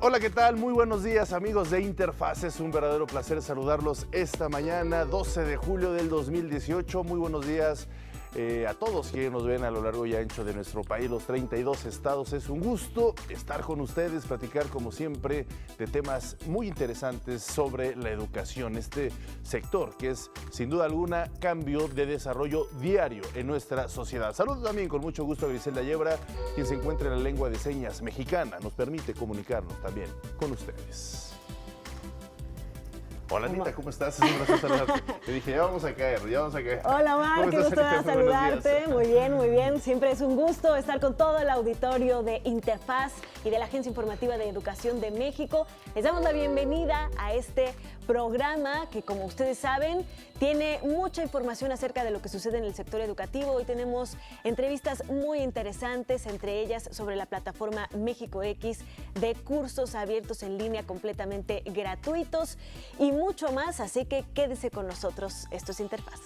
Hola, ¿qué tal? Muy buenos días, amigos de Interfaz. Es un verdadero placer saludarlos esta mañana, 12 de julio del 2018. Muy buenos días a todos quienes nos ven a lo largo y ancho de nuestro país, los 32 estados. Es un gusto estar con ustedes, platicar como siempre de temas muy interesantes sobre la educación, este sector que es sin duda alguna cambio de desarrollo diario en nuestra sociedad. Saludo también con mucho gusto a Griselda Yebra, quien se encuentra en la lengua de señas mexicana. Nos permite comunicarnos también con ustedes. Hola Anita, ¿cómo estás? Es un placer saludarte. Te dije, ya vamos a caer. Hola Mar, qué gusto saludarte. Muy bien. Siempre es un gusto estar con todo el auditorio de Interfaz y de la Agencia Informativa de Educación de México. Les damos la bienvenida a este programa que, como ustedes saben, tiene mucha información acerca de lo que sucede en el sector educativo. Hoy tenemos entrevistas muy interesantes, entre ellas sobre la plataforma México X de cursos abiertos en línea completamente gratuitos y mucho más, así que quédese con nosotros. Esto es Interfaz.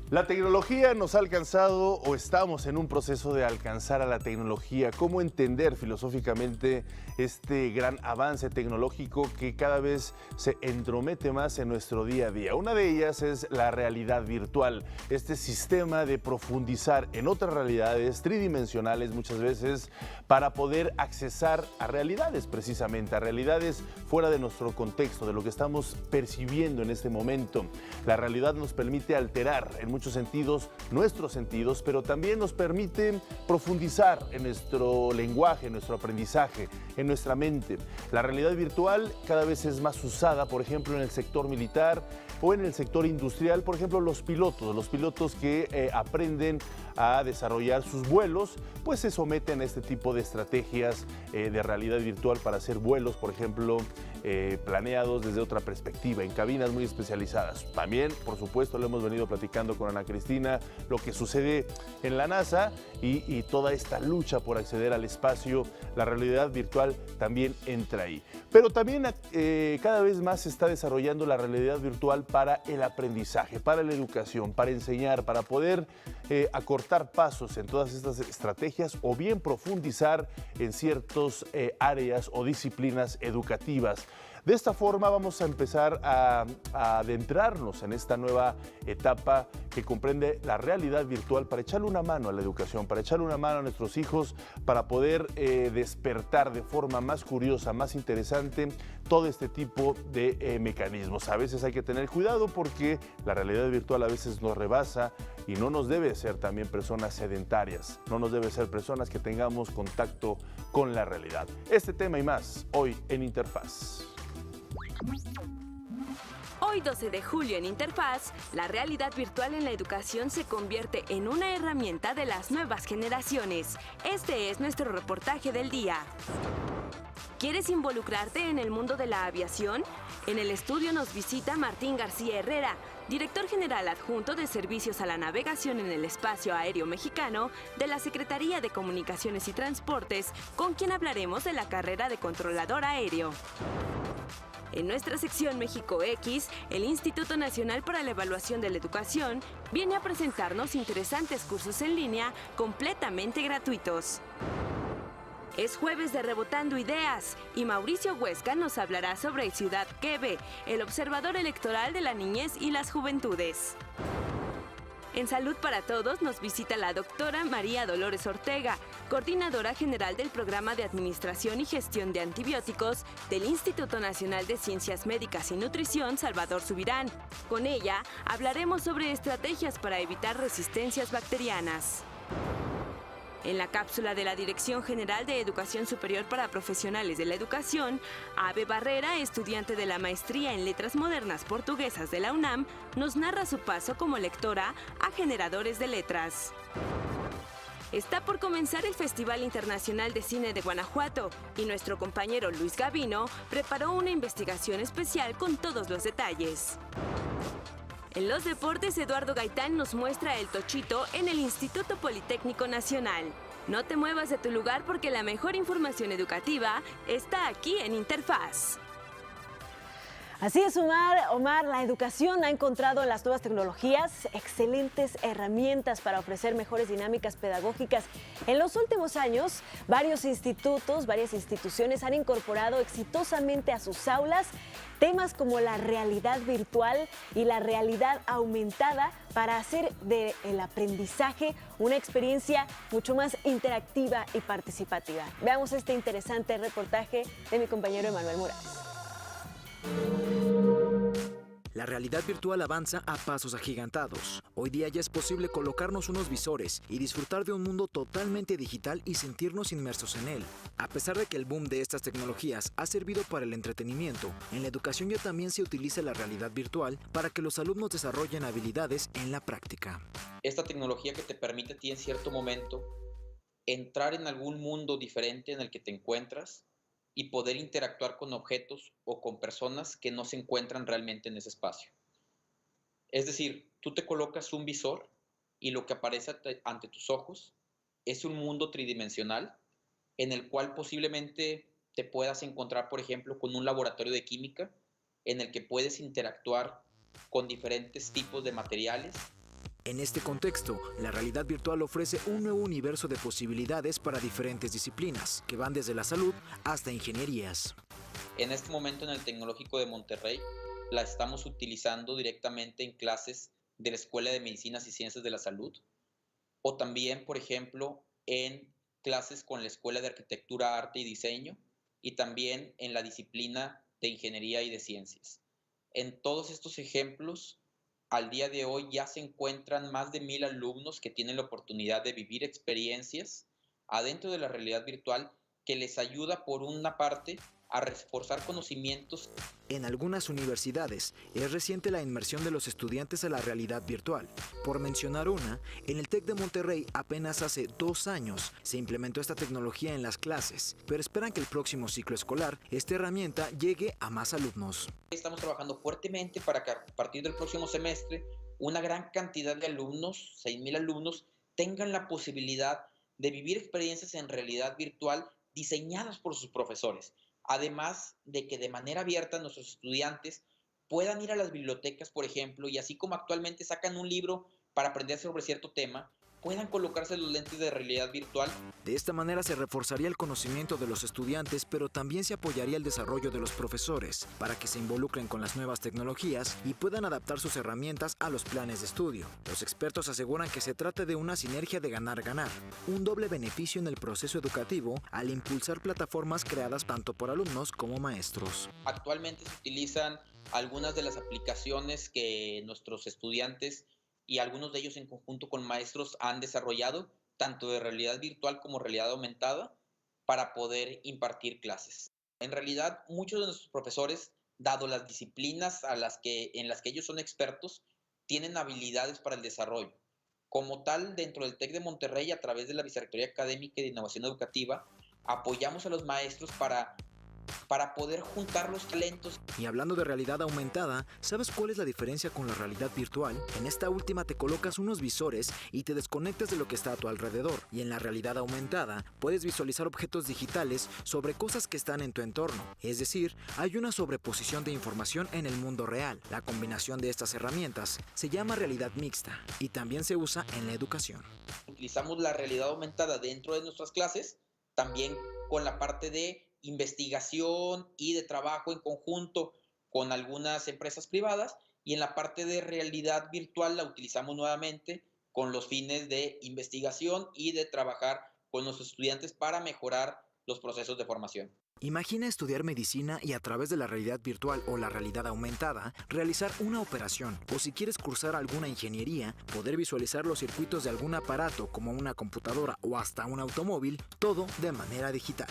La tecnología nos ha alcanzado o estamos en un proceso de alcanzar a la tecnología. ¿Cómo entender filosóficamente este gran avance tecnológico que cada vez se entromete más en nuestro día a día? Una de ellas es la realidad virtual, este sistema de profundizar en otras realidades tridimensionales muchas veces para poder accesar a realidades precisamente, a realidades fuera de nuestro contexto, de lo que estamos percibiendo en este momento. La realidad nos permite alterar en muchos sentidos nuestros sentidos, pero también nos permite profundizar en nuestro lenguaje, en nuestro aprendizaje, en nuestra mente. La realidad virtual cada vez es más usada, por ejemplo, en el sector militar o en el sector industrial, por ejemplo, los pilotos que aprenden a desarrollar sus vuelos, pues se someten a este tipo de estrategias de realidad virtual para hacer vuelos, por ejemplo, planeados desde otra perspectiva, en cabinas muy especializadas. También, por supuesto, lo hemos venido platicando con Ana Cristina, lo que sucede en la NASA y toda esta lucha por acceder al espacio. La realidad virtual también entra ahí. Pero también cada vez más se está desarrollando la realidad virtual para el aprendizaje, para la educación, para enseñar, para poder acortar pasos en todas estas estrategias o bien profundizar en ciertas áreas o disciplinas educativas. De esta forma vamos a empezar a adentrarnos en esta nueva etapa que comprende la realidad virtual para echarle una mano a la educación, para echarle una mano a nuestros hijos, para poder despertar de forma más curiosa, más interesante todo este tipo de mecanismos. A veces hay que tener cuidado porque la realidad virtual a veces nos rebasa y no nos debe ser también personas sedentarias, no nos debe ser personas que tengamos contacto con la realidad. Este tema y más hoy en Interfaz. Hoy 12 de julio en Interfaz, la realidad virtual en la educación se convierte en una herramienta de las nuevas generaciones. Este es nuestro reportaje del día. ¿Quieres involucrarte en el mundo de la aviación? En el estudio nos visita Martín García Herrera, director general adjunto de Servicios a la Navegación en el Espacio Aéreo Mexicano de la Secretaría de Comunicaciones y Transportes, con quien hablaremos de la carrera de controlador aéreo. En nuestra sección México X, el Instituto Nacional para la Evaluación de la Educación viene a presentarnos interesantes cursos en línea completamente gratuitos. Es jueves de Rebotando Ideas y Mauricio Huesca nos hablará sobre Ciudad QB, el observador electoral de la niñez y las juventudes. En Salud para Todos nos visita la doctora María Dolores Ortega, coordinadora general del Programa de Administración y Gestión de Antibióticos del Instituto Nacional de Ciencias Médicas y Nutrición Salvador Subirán. Con ella hablaremos sobre estrategias para evitar resistencias bacterianas. En la cápsula de la Dirección General de Educación Superior para Profesionales de la Educación, Ave Barrera, estudiante de la Maestría en Letras Modernas Portuguesas de la UNAM, nos narra su paso como lectora a generadores de letras. Está por comenzar el Festival Internacional de Cine de Guanajuato y nuestro compañero Luis Gavino preparó una investigación especial con todos los detalles. En los deportes, Eduardo Gaitán nos muestra el tochito en el Instituto Politécnico Nacional. No te muevas de tu lugar porque la mejor información educativa está aquí en Interfaz. Así es, Omar, la educación ha encontrado en las nuevas tecnologías excelentes herramientas para ofrecer mejores dinámicas pedagógicas. En los últimos años, varios institutos, varias instituciones han incorporado exitosamente a sus aulas temas como la realidad virtual y la realidad aumentada para hacer del aprendizaje una experiencia mucho más interactiva y participativa. Veamos este interesante reportaje de mi compañero Emanuel Morales. La realidad virtual avanza a pasos agigantados. Hoy día ya es posible colocarnos unos visores y disfrutar de un mundo totalmente digital y sentirnos inmersos en él. A pesar de que el boom de estas tecnologías ha servido para el entretenimiento, en la educación ya también se utiliza la realidad virtual para que los alumnos desarrollen habilidades en la práctica. Esta tecnología que te permite a ti en cierto momento entrar en algún mundo diferente en el que te encuentras y poder interactuar con objetos o con personas que no se encuentran realmente en ese espacio. Es decir, tú te colocas un visor y lo que aparece ante tus ojos es un mundo tridimensional en el cual posiblemente te puedas encontrar, por ejemplo, con un laboratorio de química en el que puedes interactuar con diferentes tipos de materiales. En este contexto, la realidad virtual ofrece un nuevo universo de posibilidades para diferentes disciplinas, que van desde la salud hasta ingenierías. En este momento en el Tecnológico de Monterrey la estamos utilizando directamente en clases de la Escuela de Medicinas y Ciencias de la Salud, o también, por ejemplo, en clases con la Escuela de Arquitectura, Arte y Diseño, y también en la disciplina de Ingeniería y de Ciencias. En todos estos ejemplos, al día de hoy ya se encuentran más de 1000 alumnos que tienen la oportunidad de vivir experiencias adentro de la realidad virtual que les ayuda por una parte a reforzar conocimientos. En algunas universidades es reciente la inmersión de los estudiantes a la realidad virtual. Por mencionar una, en el TEC de Monterrey apenas hace 2 años se implementó esta tecnología en las clases, pero esperan que el próximo ciclo escolar esta herramienta llegue a más alumnos. Estamos trabajando fuertemente para que a partir del próximo semestre una gran cantidad de alumnos, 6000 alumnos, tengan la posibilidad de vivir experiencias en realidad virtual diseñadas por sus profesores. Además de que de manera abierta nuestros estudiantes puedan ir a las bibliotecas, por ejemplo, y así como actualmente sacan un libro para aprender sobre cierto tema, puedan colocarse los lentes de realidad virtual. De esta manera se reforzaría el conocimiento de los estudiantes, pero también se apoyaría el desarrollo de los profesores para que se involucren con las nuevas tecnologías y puedan adaptar sus herramientas a los planes de estudio. Los expertos aseguran que se trata de una sinergia de ganar-ganar, un doble beneficio en el proceso educativo al impulsar plataformas creadas tanto por alumnos como maestros. Actualmente se utilizan algunas de las aplicaciones que nuestros estudiantes y algunos de ellos en conjunto con maestros han desarrollado, tanto de realidad virtual como realidad aumentada, para poder impartir clases. En realidad, muchos de nuestros profesores, dado las disciplinas en las que ellos son expertos, tienen habilidades para el desarrollo. Como tal, dentro del TEC de Monterrey, a través de la Vicerrectoría Académica y de Innovación Educativa, apoyamos a los maestros para poder juntar los talentos. Y hablando de realidad aumentada, ¿sabes cuál es la diferencia con la realidad virtual? En esta última te colocas unos visores y te desconectas de lo que está a tu alrededor. Y en la realidad aumentada, puedes visualizar objetos digitales sobre cosas que están en tu entorno. Es decir, hay una sobreposición de información en el mundo real. La combinación de estas herramientas se llama realidad mixta y también se usa en la educación. Utilizamos la realidad aumentada dentro de nuestras clases, también con la parte de investigación y de trabajo en conjunto con algunas empresas privadas, y en la parte de realidad virtual la utilizamos nuevamente con los fines de investigación y de trabajar con los estudiantes para mejorar los procesos de formación. Imagina estudiar medicina y a través de la realidad virtual o la realidad aumentada realizar una operación, o si quieres cursar alguna ingeniería, poder visualizar los circuitos de algún aparato como una computadora o hasta un automóvil, todo de manera digital.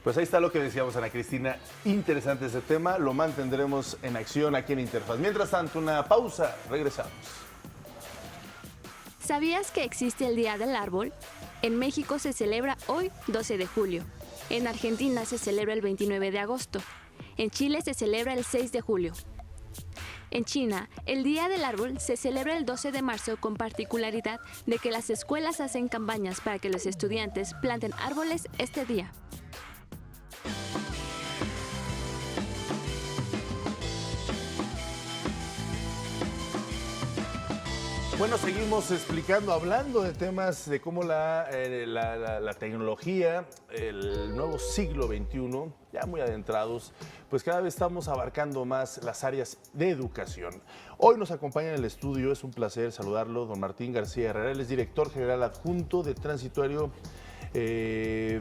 Pues ahí está lo que decíamos, Ana Cristina. Interesante ese tema, lo mantendremos en acción aquí en Interfaz. Mientras tanto, una pausa, regresamos. ¿Sabías que existe el Día del Árbol? En México se celebra hoy, 12 de julio. En Argentina se celebra el 29 de agosto. En Chile se celebra el 6 de julio. En China, el Día del Árbol se celebra el 12 de marzo con particularidad de que las escuelas hacen campañas para que los estudiantes planten árboles este día. Bueno, seguimos explicando, hablando de temas de cómo la tecnología, el nuevo siglo XXI, ya muy adentrados, pues cada vez estamos abarcando más las áreas de educación. Hoy nos acompaña en el estudio, es un placer saludarlo, don Martín García Herrera, él es director general adjunto de Tránsito Aéreo. Y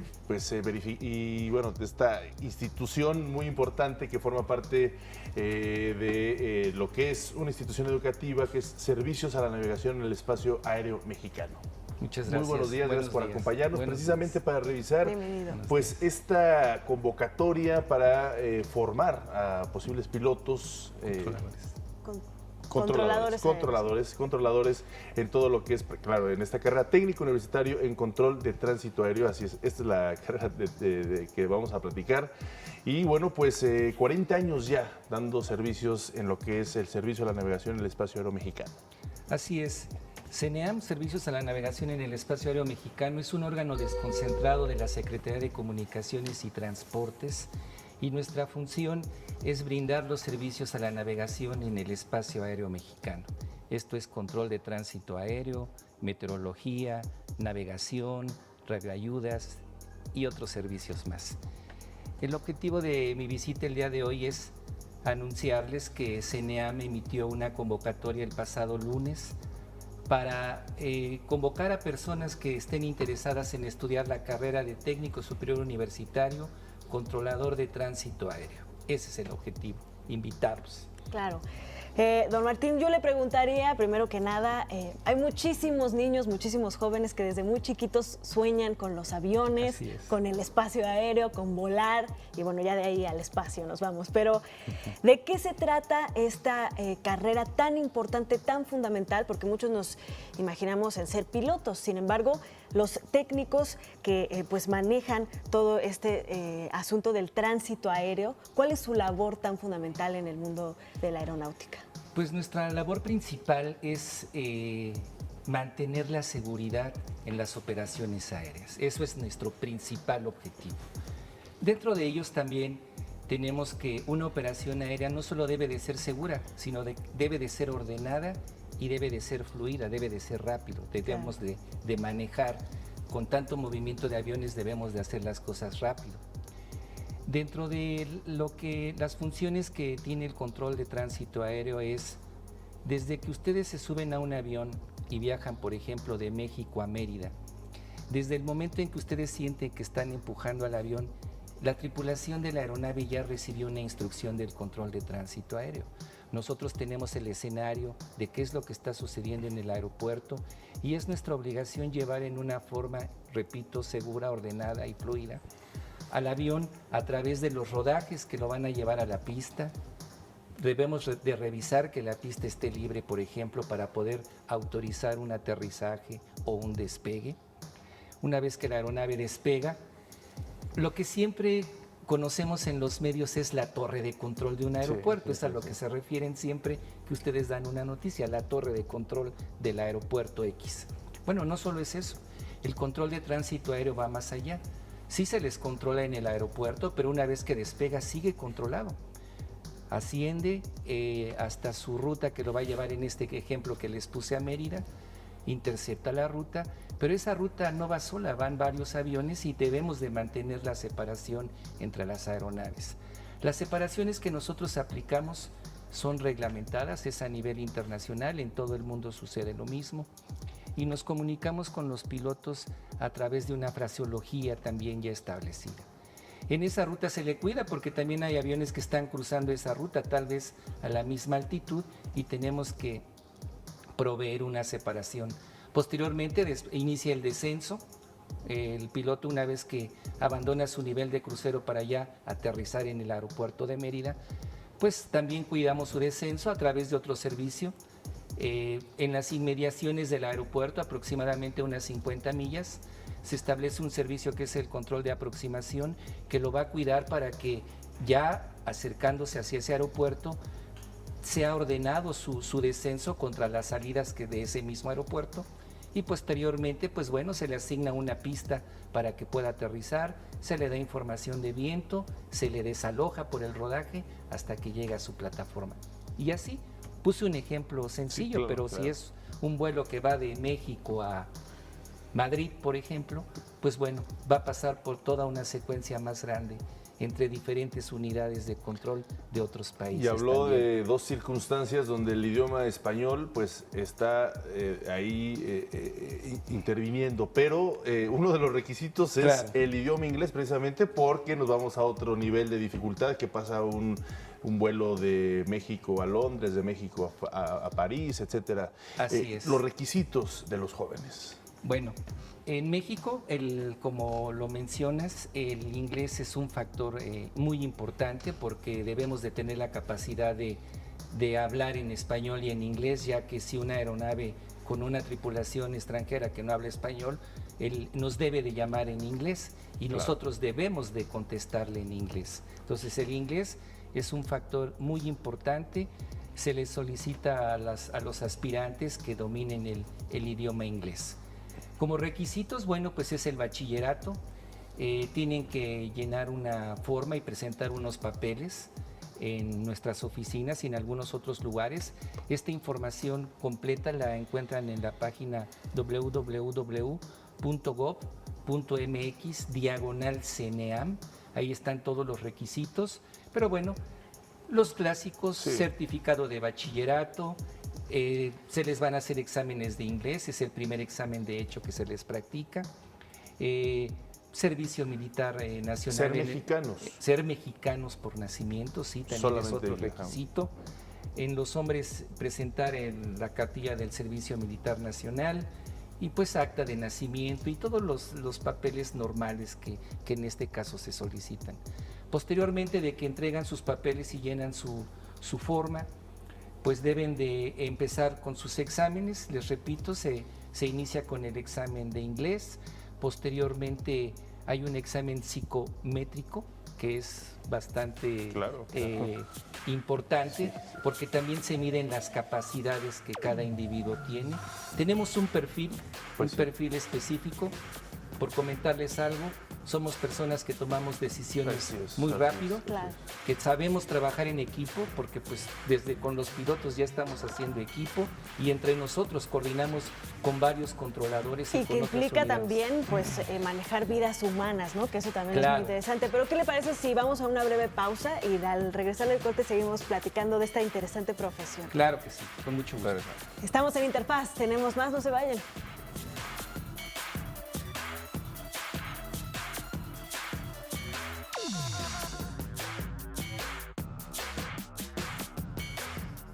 bueno, de esta institución muy importante que forma parte de lo que es una institución educativa, que es Servicios a la Navegación en el Espacio Aéreo Mexicano. Muchas gracias. Muy buenos días, gracias por acompañarnos, precisamente para revisar pues esta convocatoria para formar a posibles pilotos. Controladores en todo lo que es, claro, en esta carrera técnico universitario en control de tránsito aéreo. Así es, esta es la carrera que vamos a platicar. Y bueno, pues 40 años ya dando servicios en lo que es el servicio a la navegación en el espacio aéreo mexicano. Así es. CENEAM, Servicios a la Navegación en el Espacio Aéreo Mexicano, es un órgano desconcentrado de la Secretaría de Comunicaciones y Transportes, y nuestra función es brindar los servicios a la navegación en el espacio aéreo mexicano. Esto es control de tránsito aéreo, meteorología, navegación, radioayudas y otros servicios más. El objetivo de mi visita el día de hoy es anunciarles que CENEAM emitió una convocatoria el pasado lunes para convocar a personas que estén interesadas en estudiar la carrera de técnico superior universitario, controlador de tránsito aéreo. Ese es el objetivo, invitarlos. Claro. Don Martín, yo le preguntaría, primero que nada, hay muchísimos niños, muchísimos jóvenes que desde muy chiquitos sueñan con los aviones, con el espacio aéreo, con volar, y bueno, ya de ahí al espacio nos vamos. Pero, ¿de qué se trata esta carrera tan importante, tan fundamental? Porque muchos nos imaginamos en ser pilotos, sin embargo, los técnicos que pues manejan todo este asunto del tránsito aéreo, ¿cuál es su labor tan fundamental en el mundo de la aeronáutica? Pues nuestra labor principal es mantener la seguridad en las operaciones aéreas. Eso es nuestro principal objetivo. Dentro de ellos también tenemos que una operación aérea no solo debe de ser segura, sino debe de ser ordenada y debe de ser fluida, debe de ser rápido. Debemos de manejar con tanto movimiento de aviones, debemos de hacer las cosas rápido. Dentro de las funciones que tiene el control de tránsito aéreo es, desde que ustedes se suben a un avión y viajan, por ejemplo, de México a Mérida, desde el momento en que ustedes sienten que están empujando al avión, la tripulación de la aeronave ya recibió una instrucción del control de tránsito aéreo. Nosotros tenemos el escenario de qué es lo que está sucediendo en el aeropuerto y es nuestra obligación llevar en una forma, repito, segura, ordenada y fluida al avión a través de los rodajes que lo van a llevar a la pista. Debemos de revisar que la pista esté libre, por ejemplo, para poder autorizar un aterrizaje o un despegue. Una vez que la aeronave despega, lo que siempre conocemos en los medios es la torre de control de un aeropuerto. Es a lo que se refieren siempre que ustedes dan una noticia, la torre de control del aeropuerto X. Bueno, no solo es eso, el control de tránsito aéreo va más allá. Sí se les controla en el aeropuerto, pero una vez que despega sigue controlado. Asciende hasta su ruta que lo va a llevar en este ejemplo que les puse a Mérida, intercepta la ruta, pero esa ruta no va sola, van varios aviones y debemos de mantener la separación entre las aeronaves. Las separaciones que nosotros aplicamos son reglamentadas, es a nivel internacional, en todo el mundo sucede lo mismo. Y nos comunicamos con los pilotos a través de una fraseología también ya establecida. En esa ruta se le cuida porque también hay aviones que están cruzando esa ruta, tal vez a la misma altitud, y tenemos que proveer una separación. Posteriormente inicia el descenso. El piloto, una vez que abandona su nivel de crucero para ya aterrizar en el aeropuerto de Mérida, pues también cuidamos su descenso a través de otro servicio. En las inmediaciones del aeropuerto, aproximadamente unas 50 millas, se establece un servicio que es el control de aproximación, que lo va a cuidar para que ya acercándose hacia ese aeropuerto sea ordenado su descenso contra las salidas de ese mismo aeropuerto, y posteriormente pues bueno, se le asigna una pista para que pueda aterrizar, se le da información de viento, se le desaloja por el rodaje hasta que llega a su plataforma. Y así Puse un ejemplo sencillo, claro, pero claro. si es un vuelo que va de México a Madrid, por ejemplo, pues bueno, va a pasar por toda una secuencia más grande entre diferentes unidades de control de otros países. Y habló también. de dos circunstancias donde el idioma español pues está ahí interviniendo, pero uno de los requisitos es Claro. el idioma inglés, precisamente porque nos vamos a otro nivel de dificultad que pasa un vuelo de México a Londres, de México a París, etcétera. Así es. Los requisitos de los jóvenes. Bueno, en México, como lo mencionas, el inglés es un factor muy importante porque debemos de tener la capacidad de hablar en español y en inglés, ya que si una aeronave con una tripulación extranjera que no habla español, él nos debe de llamar en inglés y Claro. nosotros debemos de contestarle en inglés. Entonces el inglés es un factor muy importante. Se les solicita a los aspirantes que dominen el idioma inglés. Como requisitos, bueno, pues es el bachillerato. Tienen que llenar una forma y presentar unos papeles en nuestras oficinas y en algunos otros lugares. Esta información completa la encuentran en la página www.gov.mx/CNEAM. Ahí están todos los requisitos. Pero bueno, los clásicos, Sí. certificado de bachillerato, se les van a hacer exámenes de inglés, es el primer examen de hecho que se les practica. Servicio militar nacional. Ser mexicanos. Ser mexicanos por nacimiento, sí, también Solamente es otro dejamos. requisito. En los hombres presentar la cartilla del Servicio Militar Nacional y pues acta de nacimiento y todos los papeles normales que en este caso se solicitan. Posteriormente de que entregan sus papeles y llenan su forma, pues deben de empezar con sus exámenes. Les repito, se inicia con el examen de inglés, posteriormente hay un examen psicométrico que es bastante Claro. importante porque también se miden las capacidades que cada individuo tiene. Tenemos un perfil, Pues sí. perfil específico. Por comentarles algo, somos personas que tomamos decisiones Así es, muy así rápido, es. Claro. que sabemos trabajar en equipo, porque pues desde con los pilotos ya estamos haciendo equipo y entre nosotros coordinamos con varios controladores Y y que con otras implica unidades. también pues manejar vidas humanas, ¿no? Que eso también es Claro. muy interesante. Pero ¿qué le parece si vamos a una breve pausa y al regresar del corte seguimos platicando de esta interesante profesión? Claro que sí, con mucho gusto. Claro. Estamos en Interfaz, tenemos más, no se vayan.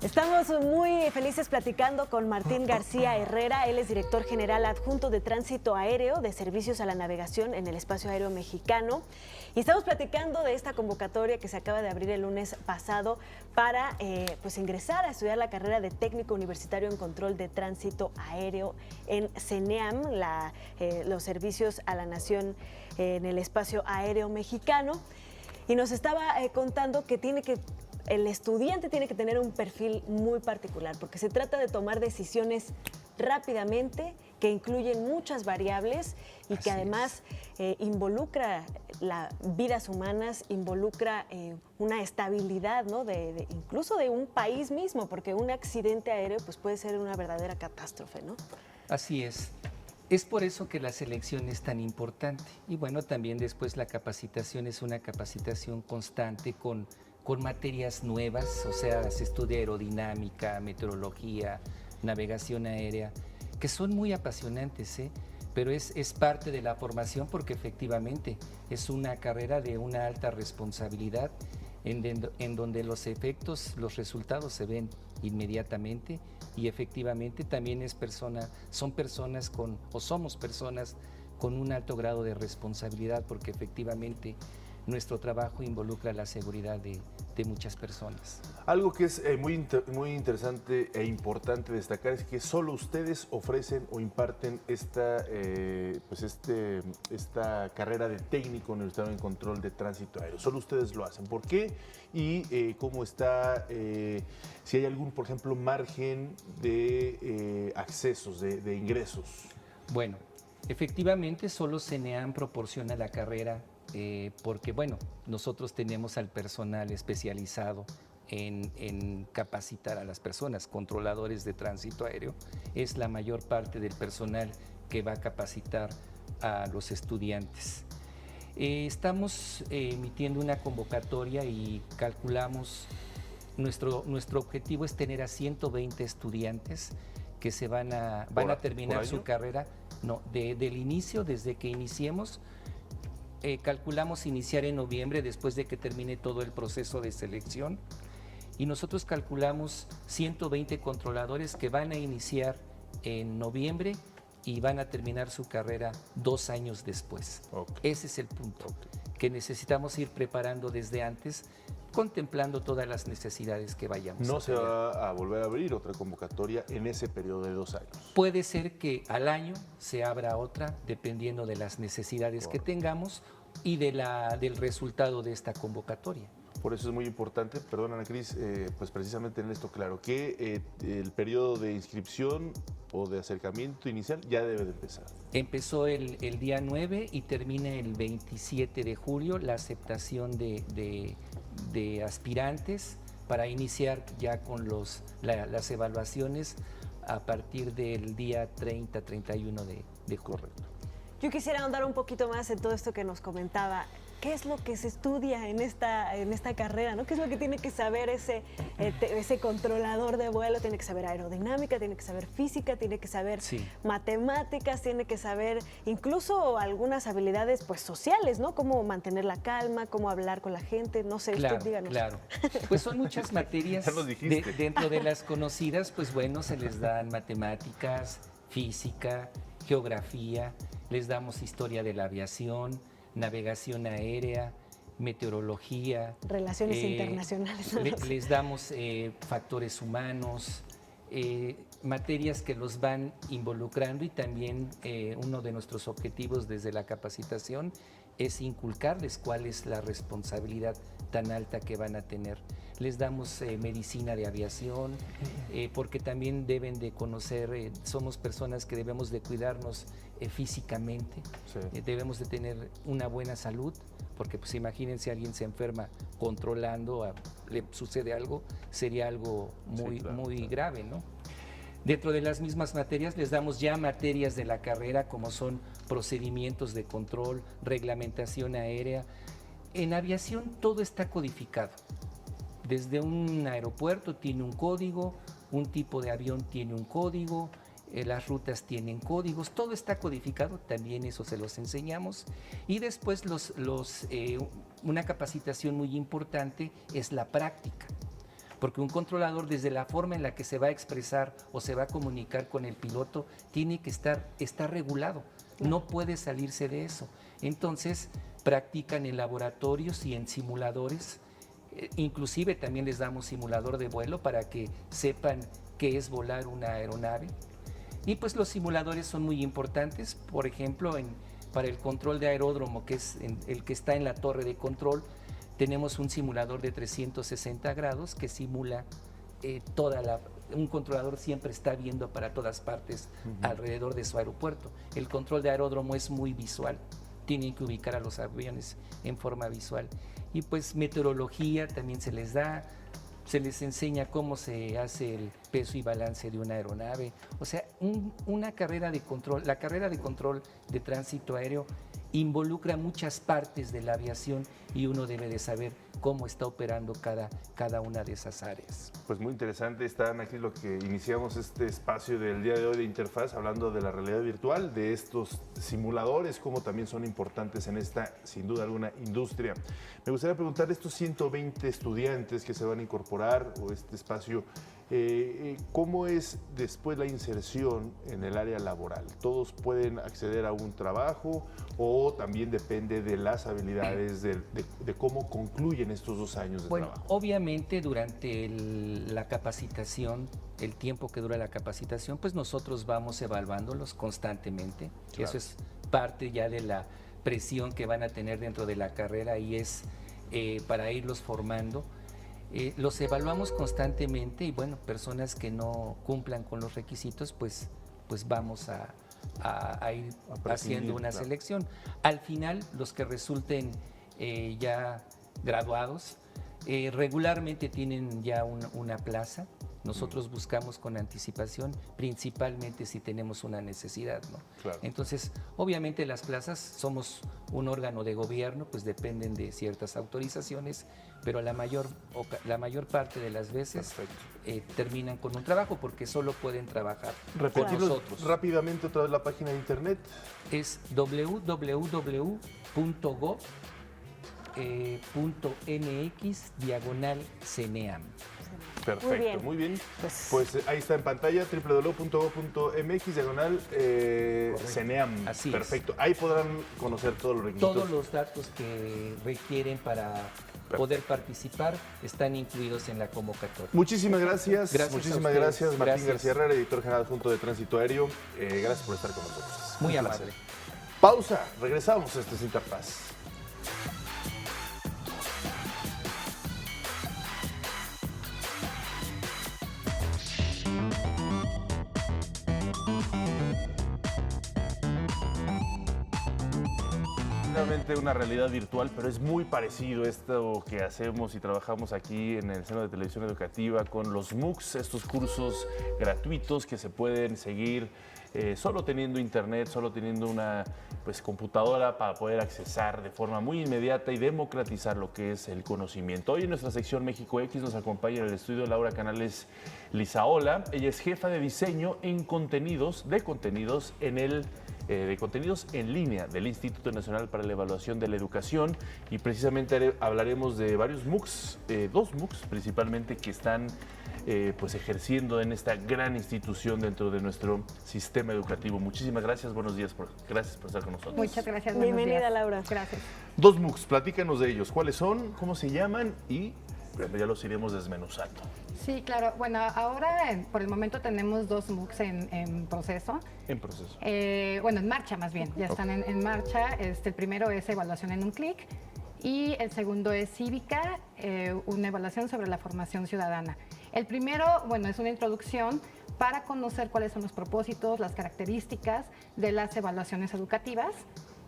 Estamos muy felices platicando con Martín García Herrera. Él es director general adjunto de Tránsito Aéreo de Servicios a la Navegación en el Espacio Aéreo Mexicano. Y estamos platicando de esta convocatoria que se acaba de abrir el lunes pasado para pues ingresar a estudiar la carrera de técnico universitario en control de tránsito aéreo en CENEAM, los servicios a la nación en el Espacio Aéreo Mexicano. Y nos estaba contando que el estudiante tiene que tener un perfil muy particular porque se trata de tomar decisiones rápidamente que incluyen muchas variables y Así que además involucra las vidas humanas, involucra una estabilidad, ¿no? Incluso de un país mismo, porque un accidente aéreo pues, puede ser una verdadera catástrofe, ¿no? Así es. Es por eso que la selección es tan importante. Y bueno, también después la capacitación es una capacitación constante con materias nuevas, o sea, se estudia aerodinámica, meteorología, navegación aérea, que son muy apasionantes, pero es parte de la formación porque efectivamente es una carrera de una alta responsabilidad en donde los efectos, los resultados se ven inmediatamente y efectivamente también somos personas con un alto grado de responsabilidad porque efectivamente nuestro trabajo involucra la seguridad de muchas personas. Algo que es muy interesante e importante destacar es que solo ustedes ofrecen o imparten esta carrera de técnico universitario en control de tránsito aéreo. Solo ustedes lo hacen. ¿Por qué? Y cómo está, si hay algún, por ejemplo, margen de accesos, de ingresos. Bueno, efectivamente solo CENEAM proporciona la carrera porque, bueno, nosotros tenemos al personal especializado en capacitar a las personas. Controladores de tránsito aéreo es la mayor parte del personal que va a capacitar a los estudiantes. Estamos emitiendo una convocatoria y calculamos, nuestro objetivo es tener a 120 estudiantes que se van a terminar su carrera. No, del inicio, desde que iniciemos, calculamos iniciar en noviembre después de que termine todo el proceso de selección, y nosotros calculamos 120 controladores que van a iniciar en noviembre y van a terminar su carrera 2 años después. Okay. Ese es el punto que necesitamos ir preparando desde antes, contemplando todas las necesidades que vayamos a tener. ¿No se va a volver a abrir otra convocatoria en ese periodo de 2 años? Puede ser que al año se abra otra, dependiendo de las necesidades que tengamos y del resultado de esta convocatoria. Por eso es muy importante, perdón Ana Cris, pues precisamente en esto claro, que el periodo de inscripción o de acercamiento inicial ya debe de empezar. Empezó el día 9 y termina el 27 de julio la aceptación de aspirantes para iniciar ya con las evaluaciones a partir del día 30-31 de julio. Correcto. Yo quisiera ahondar un poquito más en todo esto que nos comentaba. ¿Qué es lo que se estudia en esta carrera, ¿no? ¿Qué es lo que tiene que saber ese controlador de vuelo? Tiene que saber aerodinámica, tiene que saber física, tiene que saber matemáticas, tiene que saber incluso algunas habilidades pues sociales, ¿no? Cómo mantener la calma, cómo hablar con la gente, no sé, claro, usted díganos. Claro, pues son muchas materias. Dentro de las conocidas, pues bueno, se les dan matemáticas, física, geografía, les damos historia de la aviación, navegación aérea, meteorología. Relaciones internacionales. Les damos factores humanos, materias que los van involucrando, y también uno de nuestros objetivos desde la capacitación es inculcarles cuál es la responsabilidad tan alta que van a tener. Les damos medicina de aviación, porque también deben de conocer, somos personas que debemos de cuidarnos físicamente, debemos de tener una buena salud, porque pues imagínense, alguien se enferma controlando, le sucede algo, sería algo muy grave, ¿no? Dentro de las mismas materias les damos ya materias de la carrera, como son procedimientos de control, reglamentación aérea. En aviación todo está codificado. Desde un aeropuerto tiene un código, un tipo de avión tiene un código, las rutas tienen códigos, todo está codificado, también eso se los enseñamos. Y después una capacitación muy importante es la práctica, porque un controlador, desde la forma en la que se va a expresar o se va a comunicar con el piloto, tiene que estar regulado, no puede salirse de eso. Entonces practican en laboratorios y en simuladores. Inclusive también les damos simulador de vuelo para que sepan qué es volar una aeronave. Y pues los simuladores son muy importantes. Por ejemplo, para el control de aeródromo, que es el que está en la torre de control, tenemos un simulador de 360 grados que simula un controlador siempre está viendo para todas partes alrededor de su aeropuerto. El control de aeródromo es muy visual. Tienen que ubicar a los aviones en forma visual. Y pues meteorología también se les da, se les enseña cómo se hace el peso y balance de una aeronave. O sea, una carrera de control, la carrera de control de tránsito aéreo involucra muchas partes de la aviación, y uno debe de saber cómo está operando cada una de esas áreas. Pues muy interesante está, aquí lo que iniciamos este espacio del día de hoy de Interfaz, hablando de la realidad virtual, de estos simuladores, cómo también son importantes en esta, sin duda alguna, industria. Me gustaría preguntar, estos 120 estudiantes que se van a incorporar, o este espacio, ¿cómo es después la inserción en el área laboral? ¿Todos pueden acceder a un trabajo, o también depende de las habilidades, de cómo concluyen estos 2 años de trabajo? Obviamente durante la capacitación, el tiempo que dura la capacitación, pues nosotros vamos evaluándolos constantemente. Claro. Eso es parte ya de la presión que van a tener dentro de la carrera, y es para irlos formando. Los evaluamos constantemente, y bueno, personas que no cumplan con los requisitos, pues vamos a ir haciendo una selección. Al final, los que resulten ya graduados, Regularmente tienen ya una plaza. Nosotros buscamos con anticipación, principalmente si tenemos una necesidad, ¿no? Claro. Entonces, obviamente las plazas somos un órgano de gobierno, pues dependen de ciertas autorizaciones, pero la mayor parte de las veces terminan con un trabajo porque solo pueden trabajar con Repetirnos nosotros. rápidamente otra vez la página de internet. Es www.go.mx/CNEAM. Perfecto, muy bien. Pues ahí está en pantalla, www.go.mx/CNEAM. Así es. Perfecto. Ahí podrán conocer todos los requisitos. Todos los datos que requieren para poder participar están incluidos en la convocatoria. Muchísimas gracias. Muchísimas a ustedes. gracias, Martín Gracias. García Herrera, editor general adjunto de Tránsito Aéreo. Gracias por estar con nosotros. Muy Un amable. placer. Pausa. Regresamos a este es Interfaz. Una realidad virtual, pero es muy parecido esto que hacemos y trabajamos aquí en el Centro de Televisión Educativa con los MOOCs, estos cursos gratuitos que se pueden seguir solo teniendo internet, solo teniendo una computadora para poder accesar de forma muy inmediata y democratizar lo que es el conocimiento. Hoy en nuestra sección México X nos acompaña en el estudio Laura Canales Lizaola. Ella es jefa de diseño de contenidos en línea del Instituto Nacional para la Evaluación de la Educación, y precisamente hablaremos de varios MOOCs, dos MOOCs principalmente que están ejerciendo en esta gran institución dentro de nuestro sistema educativo. Muchísimas gracias, buenos días, gracias por estar con nosotros. Muchas gracias. Bienvenida, Laura. Gracias. Dos MOOCs, platícanos de ellos, cuáles son, cómo se llaman y ya los iremos desmenuzando. Sí, claro. Bueno, ahora por el momento tenemos dos MOOCs en proceso. En proceso. En marcha más bien. Ya están en marcha. El primero es evaluación en un clic y el segundo es cívica, una evaluación sobre la formación ciudadana. El primero, es una introducción para conocer cuáles son los propósitos, las características de las evaluaciones educativas.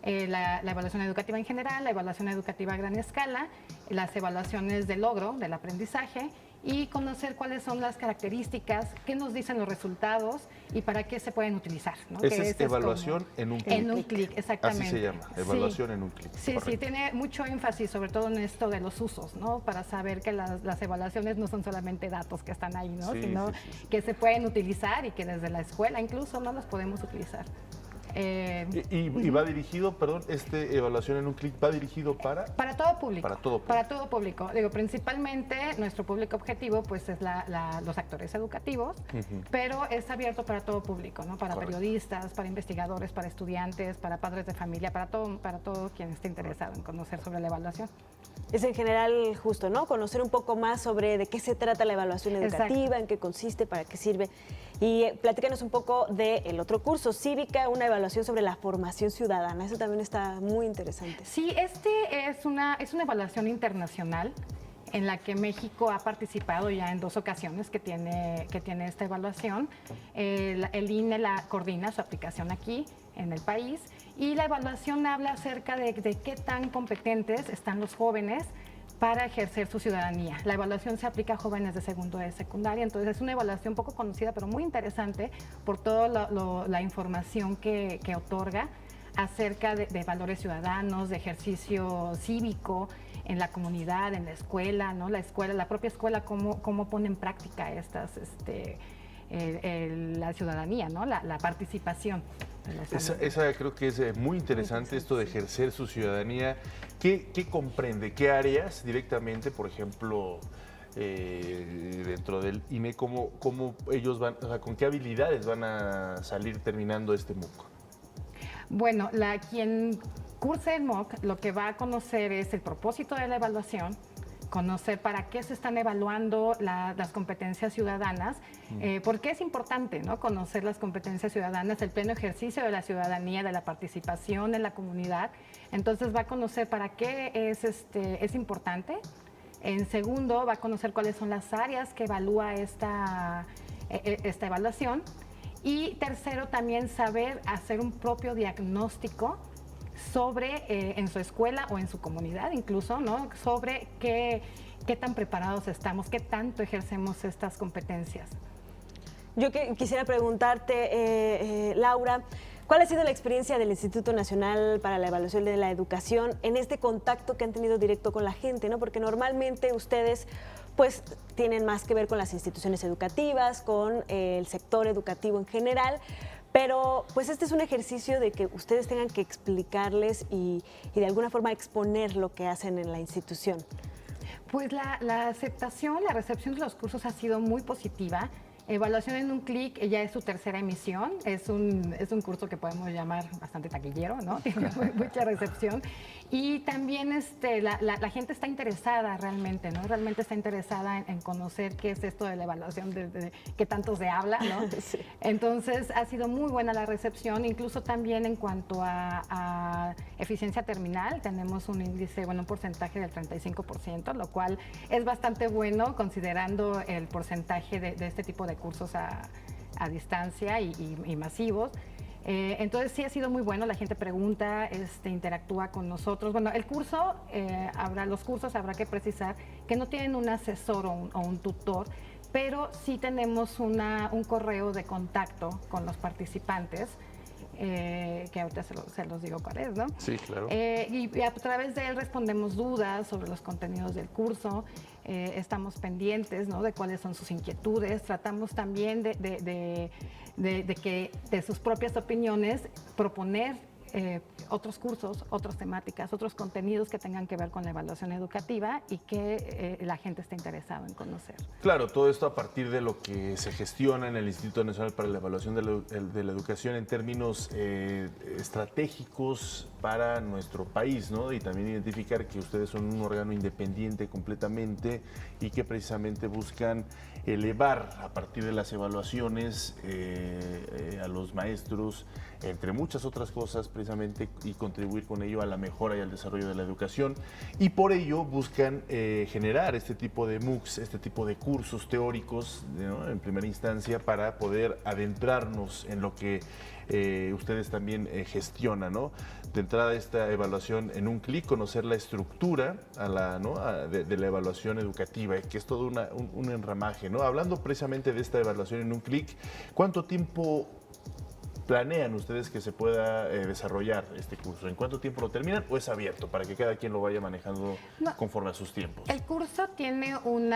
La evaluación educativa en general, la evaluación educativa a gran escala, las evaluaciones de logro, del aprendizaje, y conocer cuáles son las características, qué nos dicen los resultados y para qué se pueden utilizar, ¿no? Esa es evaluación en un clic. En un clic, exactamente. Así se llama, evaluación en un clic. Sí, correcto. Sí, tiene mucho énfasis, sobre todo en esto de los usos, ¿no? Para saber que las evaluaciones no son solamente datos que están ahí, ¿no? Sino que se pueden utilizar y que desde la escuela incluso no los podemos utilizar. Y va dirigido, evaluación en un clic, ¿va dirigido para? Para todo público. Para todo público. Para todo público. Digo, principalmente nuestro público objetivo pues es los actores educativos, pero es abierto para todo público, ¿no? Para periodistas, para investigadores, para estudiantes, para padres de familia, para todo quien esté interesado en conocer sobre la evaluación. Es en general justo, ¿no? Conocer un poco más sobre de qué se trata la evaluación educativa, exacto, en qué consiste, para qué sirve. Y platícanos un poco del otro curso, Cívica, una evaluación sobre la formación ciudadana. Eso también está muy interesante. Sí, es una evaluación internacional en la que México ha participado ya en 2 ocasiones que tiene esta evaluación. El INE la coordina su aplicación aquí en el país, y la evaluación habla acerca de qué tan competentes están los jóvenes para ejercer su ciudadanía. La evaluación se aplica a jóvenes de segundo de secundaria, entonces es una evaluación poco conocida, pero muy interesante por toda la información que otorga acerca de valores ciudadanos, de ejercicio cívico en la comunidad, en la escuela, ¿no? La propia escuela, cómo pone en práctica la ciudadanía, ¿no? La participación. Esa creo que es muy interesante, esto de ejercer su ciudadanía. ¿Qué comprende? ¿Qué áreas directamente, por ejemplo, dentro del INE, cómo ellos van, con qué habilidades van a salir terminando este MOOC? Bueno, quien curse el MOOC lo que va a conocer es el propósito de la evaluación, conocer para qué se están evaluando las competencias ciudadanas, porque es importante, ¿no? Conocer las competencias ciudadanas, el pleno ejercicio de la ciudadanía, de la participación en la comunidad. Entonces va a conocer para qué es importante. En segundo, va a conocer cuáles son las áreas que evalúa esta evaluación. Y tercero, también saber hacer un propio diagnóstico sobre, en su escuela o en su comunidad incluso, ¿no? Sobre qué tan preparados estamos, qué tanto ejercemos estas competencias. Yo quisiera preguntarte, Laura, ¿cuál ha sido la experiencia del Instituto Nacional para la Evaluación de la Educación en este contacto que han tenido directo con la gente, ¿no? Porque normalmente ustedes pues tienen más que ver con las instituciones educativas, con el sector educativo en general, pero pues este es un ejercicio de que ustedes tengan que explicarles y de alguna forma exponer lo que hacen en la institución. Pues la aceptación, la recepción de los cursos ha sido muy positiva. Evaluación en un clic ya es su tercera emisión, es un curso que podemos llamar bastante taquillero, ¿no? Tiene mucha recepción y también la gente está interesada realmente, ¿no? Realmente está interesada en conocer qué es esto de la evaluación de que tanto se habla, ¿no? Sí. Entonces ha sido muy buena la recepción, incluso también en cuanto a eficiencia terminal, tenemos un índice, un porcentaje del 35%, lo cual es bastante bueno considerando el porcentaje de este tipo de cursos a distancia y masivos. Entonces sí ha sido muy bueno, la gente pregunta, interactúa con nosotros. Bueno, el curso, los cursos habrá que precisar que no tienen un asesor o un tutor, pero sí tenemos un correo de contacto con los participantes, que ahorita se los digo cuál es, ¿no? Sí, claro. Y a través de él respondemos dudas sobre los contenidos del curso, estamos pendientes, ¿no? De cuáles son sus inquietudes, tratamos también de sus propias opiniones proponer otros cursos, otras temáticas, otros contenidos que tengan que ver con la evaluación educativa y que la gente esté interesada en conocer. Claro, todo esto a partir de lo que se gestiona en el Instituto Nacional para la Evaluación de la Educación en términos estratégicos para nuestro país, ¿no? Y también identificar que ustedes son un órgano independiente completamente y que precisamente buscan elevar a partir de las evaluaciones a los maestros, entre muchas otras cosas, precisamente, y contribuir con ello a la mejora y al desarrollo de la educación. Y por ello buscan generar este tipo de MOOCs, este tipo de cursos teóricos, ¿no? En primera instancia, para poder adentrarnos en lo que ustedes también gestionan, ¿no? De entrada, esta evaluación en un clic, conocer la estructura de la evaluación educativa, que es todo un enramaje, ¿no? Hablando precisamente de esta evaluación en un clic, ¿cuánto tiempo planean ustedes que se pueda desarrollar este curso? ¿En cuánto tiempo lo terminan o es abierto para que cada quien lo vaya manejando conforme a sus tiempos? El curso tiene un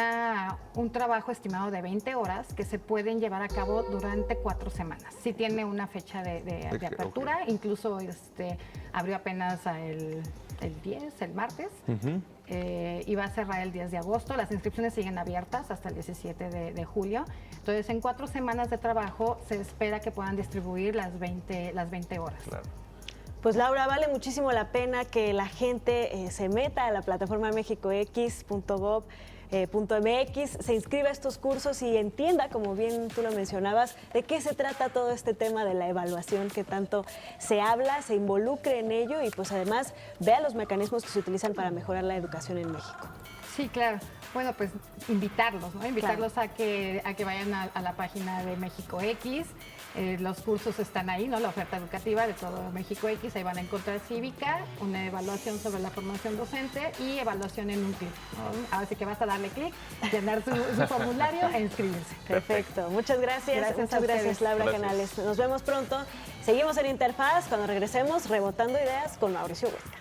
trabajo estimado de 20 horas que se pueden llevar a cabo durante 4 semanas. Sí tiene una fecha de apertura, okay. Incluso abrió apenas el 10, el martes. Y va a cerrar el 10 de agosto. Las inscripciones siguen abiertas hasta el 17 de julio. Entonces, en 4 semanas de trabajo se espera que puedan distribuir las 20 horas. Claro. Pues Laura, vale muchísimo la pena que la gente se meta a la plataforma mexicox.gov.mx, se inscriba a estos cursos y entienda, como bien tú lo mencionabas, de qué se trata todo este tema de la evaluación que tanto se habla, se involucre en ello y pues además vea los mecanismos que se utilizan para mejorar la educación en México. Sí, claro. Bueno, pues invitarlos, ¿no? Invitarlos claro. a que vayan a la página de México X. Los cursos están ahí, ¿no? La oferta educativa de todo México X. Ahí van a encontrar cívica, una evaluación sobre la formación docente y evaluación en un clic, ¿no? Así que basta darle clic, llenar su formulario e inscribirse. Perfecto. Muchas gracias. Muchas gracias, Laura Canales. Nos vemos pronto. Seguimos en Interfaz. Cuando regresemos, rebotando ideas con Mauricio Huesca.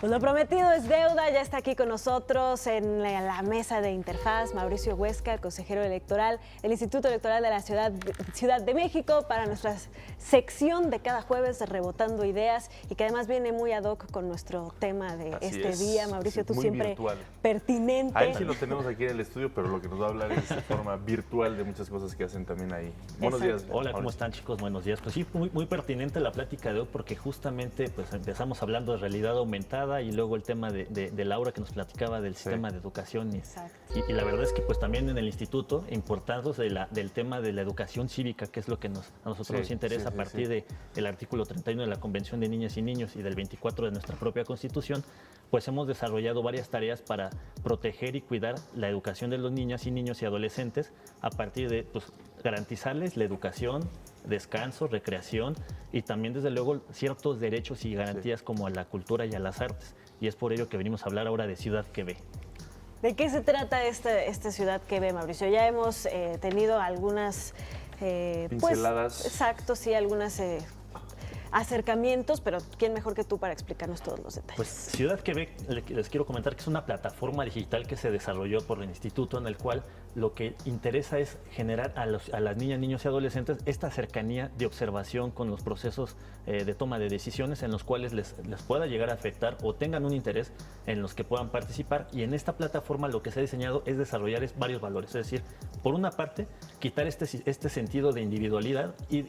Pues lo prometido es deuda, ya está aquí con nosotros en la mesa de Interfaz Mauricio Huesca, consejero electoral del Instituto Electoral de la Ciudad de México, para nuestra sección de cada jueves Rebotando Ideas y que además viene muy ad hoc con nuestro tema de día. Mauricio, tú siempre virtual. Pertinente. Ahí sí lo tenemos aquí en el estudio, pero lo que nos va a hablar es de forma virtual de muchas cosas que hacen también ahí. Buenos días. Hola, ¿cómo están, chicos? Buenos días. Pues sí, muy pertinente la plática de hoy porque justamente pues empezamos hablando de realidad aumentada, pasada, y luego el tema de Laura que nos platicaba del sistema de educación. Y la verdad es que pues también en el instituto, importados del tema de la educación cívica, que es lo que a nosotros nos interesa a partir del artículo 31 de la Convención de Niñas y Niños y del 24 de nuestra propia Constitución, pues hemos desarrollado varias tareas para proteger y cuidar la educación de los niñas y niños y adolescentes a partir de pues, garantizarles la educación, descanso, recreación y también desde luego ciertos derechos y garantías como a la cultura y a las artes. Y es por ello que venimos a hablar ahora de Ciudad que Ve. ¿De qué se trata esta Ciudad que Ve, Mauricio? Ya hemos tenido algunas pinceladas. Pues, exacto, sí, algunas acercamientos, pero ¿quién mejor que tú para explicarnos todos los detalles? Pues Ciudad que Ve, les quiero comentar que es una plataforma digital que se desarrolló por el instituto, en el cual lo que interesa es generar a las niñas, niños y adolescentes esta cercanía de observación con los procesos de toma de decisiones en los cuales les pueda llegar a afectar o tengan un interés en los que puedan participar. Y en esta plataforma lo que se ha diseñado es desarrollar varios valores, es decir, por una parte, quitar este sentido de individualidad y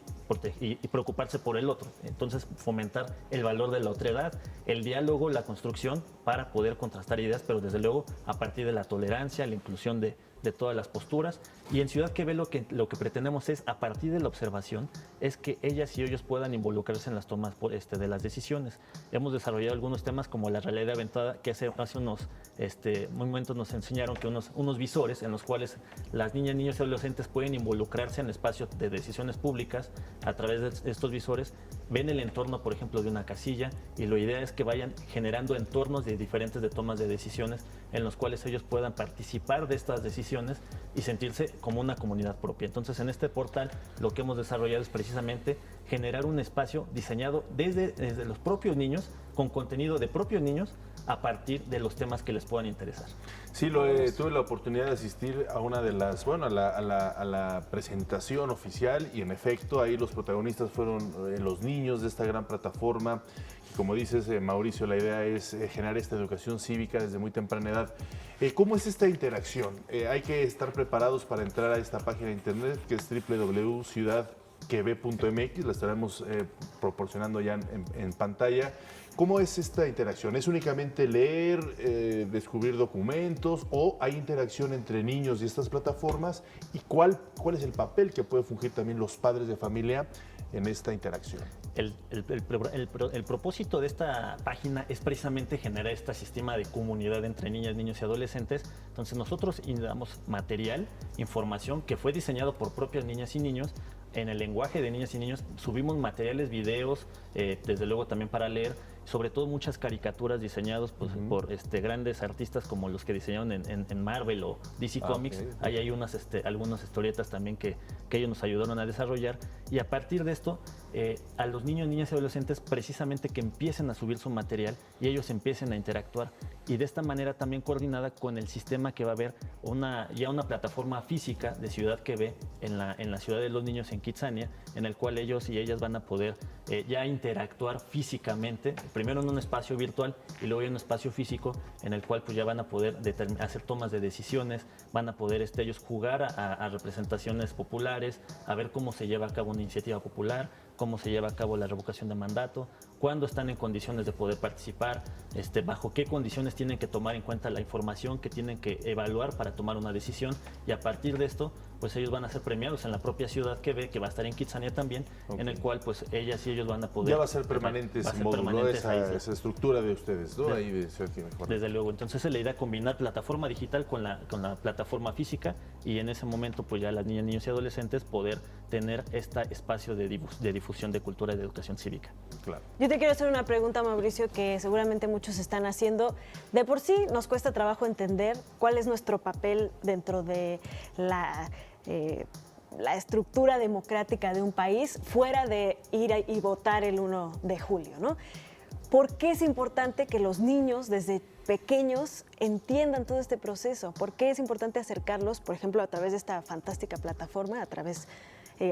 preocuparse por el otro. Entonces, fomentar el valor de la otredad, el diálogo, la construcción para poder contrastar ideas, pero desde luego a partir de la tolerancia, la inclusión de todas las posturas. Y en Ciudad que Ve lo que pretendemos es, a partir de la observación, es que ellas y ellos puedan involucrarse en las tomas de las decisiones. Hemos desarrollado algunos temas como la realidad aumentada, que hace unos momentos nos enseñaron que unos visores en los cuales las niñas, niños y adolescentes pueden involucrarse en espacios de decisiones públicas a través de estos visores, ven el entorno, por ejemplo, de una casilla, y la idea es que vayan generando entornos diferentes de tomas de decisiones en los cuales ellos puedan participar de estas decisiones y sentirse como una comunidad propia. Entonces, en este portal lo que hemos desarrollado es precisamente generar un espacio diseñado desde los propios niños, con contenido de propios niños, a partir de los temas que les puedan interesar. Sí, tuve la oportunidad de asistir a una de las, a la presentación oficial, y en efecto ahí los protagonistas fueron los niños de esta gran plataforma. Y como dices, Mauricio, la idea es generar esta educación cívica desde muy temprana edad. ¿Cómo es esta interacción? Hay que estar preparados para entrar a esta página de internet que es www.ciudadqueve.mx, la estaremos proporcionando ya en pantalla. ¿Cómo es esta interacción? ¿Es únicamente leer, descubrir documentos, o hay interacción entre niños y estas plataformas? ¿Y cuál es el papel que puede fungir también los padres de familia en esta interacción? El propósito de esta página es precisamente generar este sistema de comunidad entre niñas, niños y adolescentes. Entonces nosotros damos material, información que fue diseñado por propias niñas y niños en el lenguaje de niñas y niños. Subimos materiales, videos, desde luego también para leer, sobre todo muchas caricaturas diseñadas por grandes artistas como los que diseñaron en Marvel o DC Comics. Ahí hay algunas historietas también que ellos nos ayudaron a desarrollar, y a partir de esto a los niños, niñas y adolescentes precisamente que empiecen a subir su material y ellos empiecen a interactuar, y de esta manera también coordinada con el sistema que va a haber ya una plataforma física de Ciudad que Ve en la Ciudad de los Niños en Kitsania, en el cual ellos y ellas van a poder ya interactuar físicamente, primero en un espacio virtual y luego en un espacio físico, en el cual pues ya van a poder hacer tomas de decisiones, van a poder ellos jugar a representaciones populares, a ver cómo se lleva a cabo una iniciativa popular, cómo se lleva a cabo la revocación de mandato, cuándo están en condiciones de poder participar, bajo qué condiciones tienen que tomar en cuenta la información que tienen que evaluar para tomar una decisión, y a partir de esto pues ellos van a ser premiados en la propia Ciudad que Ve, que va a estar en Kitsania también, en el cual pues ellas y ellos van a poder... Ya va a ser permanente ese módulo, esa estructura de ustedes, ¿no? Ahí de Ciudad que Ve. Desde luego, entonces es la idea combinar plataforma digital con la plataforma física, y en ese momento pues ya las niñas, niños y adolescentes poder tener este espacio de difusión de cultura y de educación cívica. Claro. Yo te quiero hacer una pregunta, Mauricio, que seguramente muchos están haciendo. De por sí nos cuesta trabajo entender cuál es nuestro papel dentro de la estructura democrática de un país, fuera de ir y votar el 1 de julio, ¿no? ¿Por qué es importante que los niños desde pequeños entiendan todo este proceso? ¿Por qué es importante acercarlos, por ejemplo, a través de esta fantástica plataforma, a través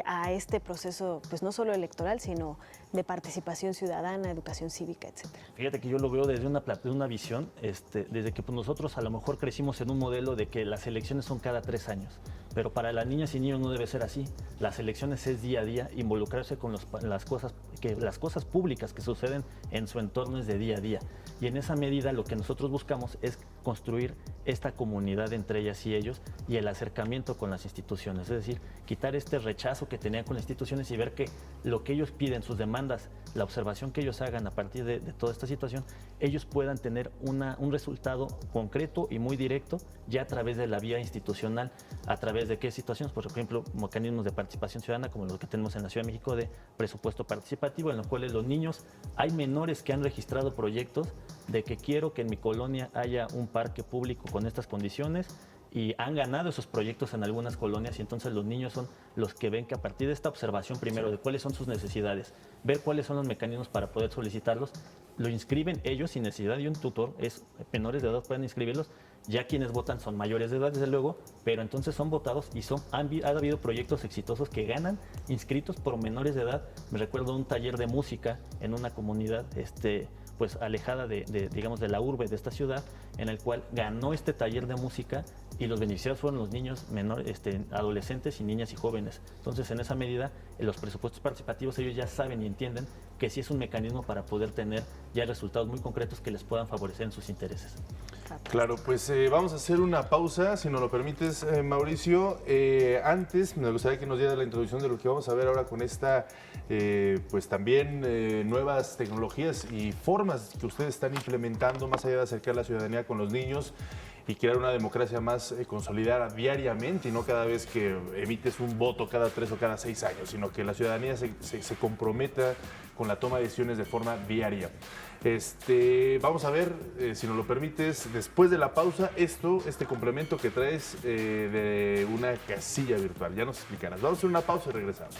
a este proceso, pues no solo electoral, sino de participación ciudadana, educación cívica, etcétera? Fíjate que yo lo veo desde una visión, desde que pues, nosotros a lo mejor crecimos en un modelo de que las elecciones son cada 3 años, pero para las niñas y niños no debe ser así. Las elecciones es día a día, involucrarse con las cosas públicas que suceden en su entorno es de día a día. Y en esa medida lo que nosotros buscamos es construir esta comunidad entre ellas y ellos y el acercamiento con las instituciones, es decir, quitar este rechazo que tenían con las instituciones y ver que lo que ellos piden, sus demandas, la observación que ellos hagan a partir de toda esta situación, ellos puedan tener un resultado concreto y muy directo ya a través de la vía institucional, a través de qué situaciones, por ejemplo, mecanismos de participación ciudadana como los que tenemos en la Ciudad de México de presupuesto participativo, en los cuales los niños, hay menores que han registrado proyectos de que quiero que en mi colonia haya un parque público con estas condiciones y han ganado esos proyectos en algunas colonias y entonces los niños son los que ven que a partir de esta observación primero de cuáles son sus necesidades, ver cuáles son los mecanismos para poder solicitarlos, lo inscriben ellos sin necesidad de un tutor, menores de edad pueden inscribirlos, ya quienes votan son mayores de edad desde luego, pero entonces son votados y ha habido proyectos exitosos que ganan inscritos por menores de edad. Me recuerdo un taller de música en una comunidad pues alejada digamos de la urbe de esta ciudad, en el cual ganó este taller de música y los beneficiados fueron los niños menores, adolescentes y niñas y jóvenes. Entonces, en esa medida, en los presupuestos participativos ellos ya saben y entienden que sí es un mecanismo para poder tener ya resultados muy concretos que les puedan favorecer en sus intereses. Claro, pues vamos a hacer una pausa, si nos lo permites, Mauricio. Antes, me gustaría que nos diera la introducción de lo que vamos a ver ahora con esta, pues también nuevas tecnologías y formas que ustedes están implementando más allá de acercar la ciudadanía con los niños y crear una democracia más consolidada diariamente y no cada vez que emites un voto cada 3 o cada 6 años, sino que la ciudadanía se comprometa con la toma de decisiones de forma diaria. Vamos a ver, si nos lo permites, después de la pausa, este complemento que traes de una casilla virtual. Ya nos explicarás. Vamos a hacer una pausa y regresamos.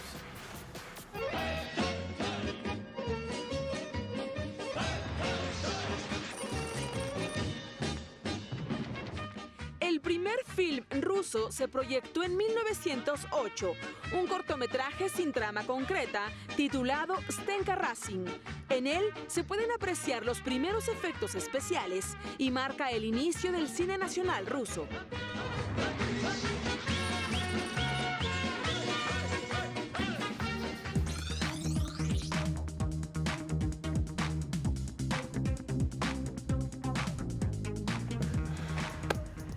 El primer film ruso se proyectó en 1908, un cortometraje sin trama concreta titulado Stenka Razin. En él se pueden apreciar los primeros efectos especiales y marca el inicio del cine nacional ruso.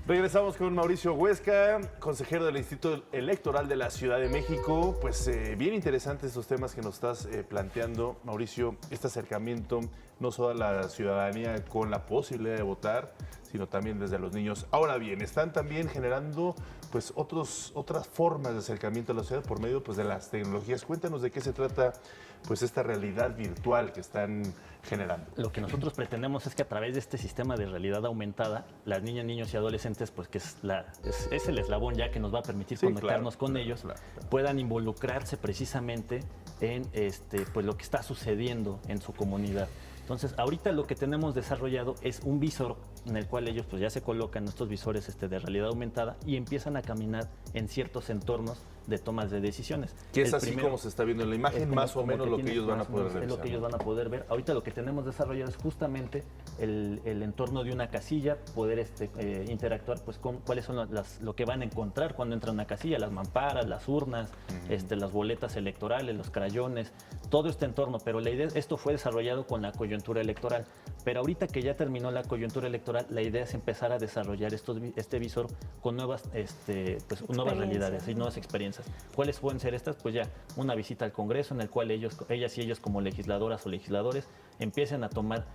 Regresamos con Mauricio Huesca, consejero del Instituto Electoral de la Ciudad de México. Pues bien interesantes estos temas que nos estás planteando, Mauricio, este acercamiento no solo a la ciudadanía con la posibilidad de votar, sino también desde los niños. Ahora bien, están también generando pues otras formas de acercamiento a la ciudad por medio pues, de las tecnologías. Cuéntanos de qué se trata pues esta realidad virtual que están generando. Lo que nosotros pretendemos es que a través de este sistema de realidad aumentada, las niñas, niños y adolescentes, pues que es el eslabón ya que nos va a permitir conectarnos con ellos, puedan involucrarse precisamente en pues lo que está sucediendo en su comunidad. Entonces, ahorita lo que tenemos desarrollado es un visor en el cual ellos pues ya se colocan estos visores de realidad aumentada y empiezan a caminar en ciertos entornos de tomas de decisiones. Que es así como se está viendo en la imagen, más o menos lo que ellos van a poder revisar. Es lo que ellos van a poder ver. Ahorita lo que tenemos desarrollado es justamente el entorno de una casilla, poder interactuar pues con cuáles son lo que van a encontrar cuando entran a una casilla, las mamparas, las urnas, las boletas electorales, los crayones, todo este entorno. Pero la idea, esto fue desarrollado con la coyuntura electoral. Pero ahorita que ya terminó la coyuntura electoral, la idea es empezar a desarrollar este visor con nuevas realidades y nuevas experiencias. ¿Cuáles pueden ser estas? Pues ya una visita al Congreso en el cual ellas y ellos como legisladoras o legisladores empiecen a tomar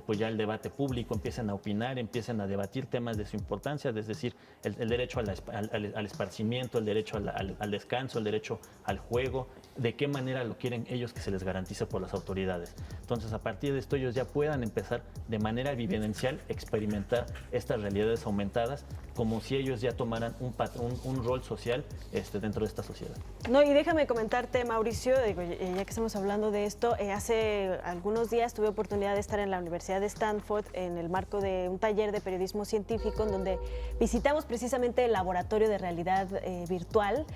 pues ya el debate público, empiecen a opinar, empiecen a debatir temas de su importancia, es decir, el derecho al esparcimiento, el derecho al descanso, el derecho al juego, de qué manera lo quieren ellos que se les garantice por las autoridades. Entonces, a partir de esto ellos ya puedan empezar de manera vivencial experimentar estas realidades aumentadas como si ellos ya tomaran un rol social dentro de esta sociedad. No, y déjame comentarte, Mauricio, ya que estamos hablando de esto, hace algunos días tuve oportunidad de estar en la Universidad de Stanford en el marco de un taller de periodismo científico en donde visitamos precisamente el laboratorio de realidad virtual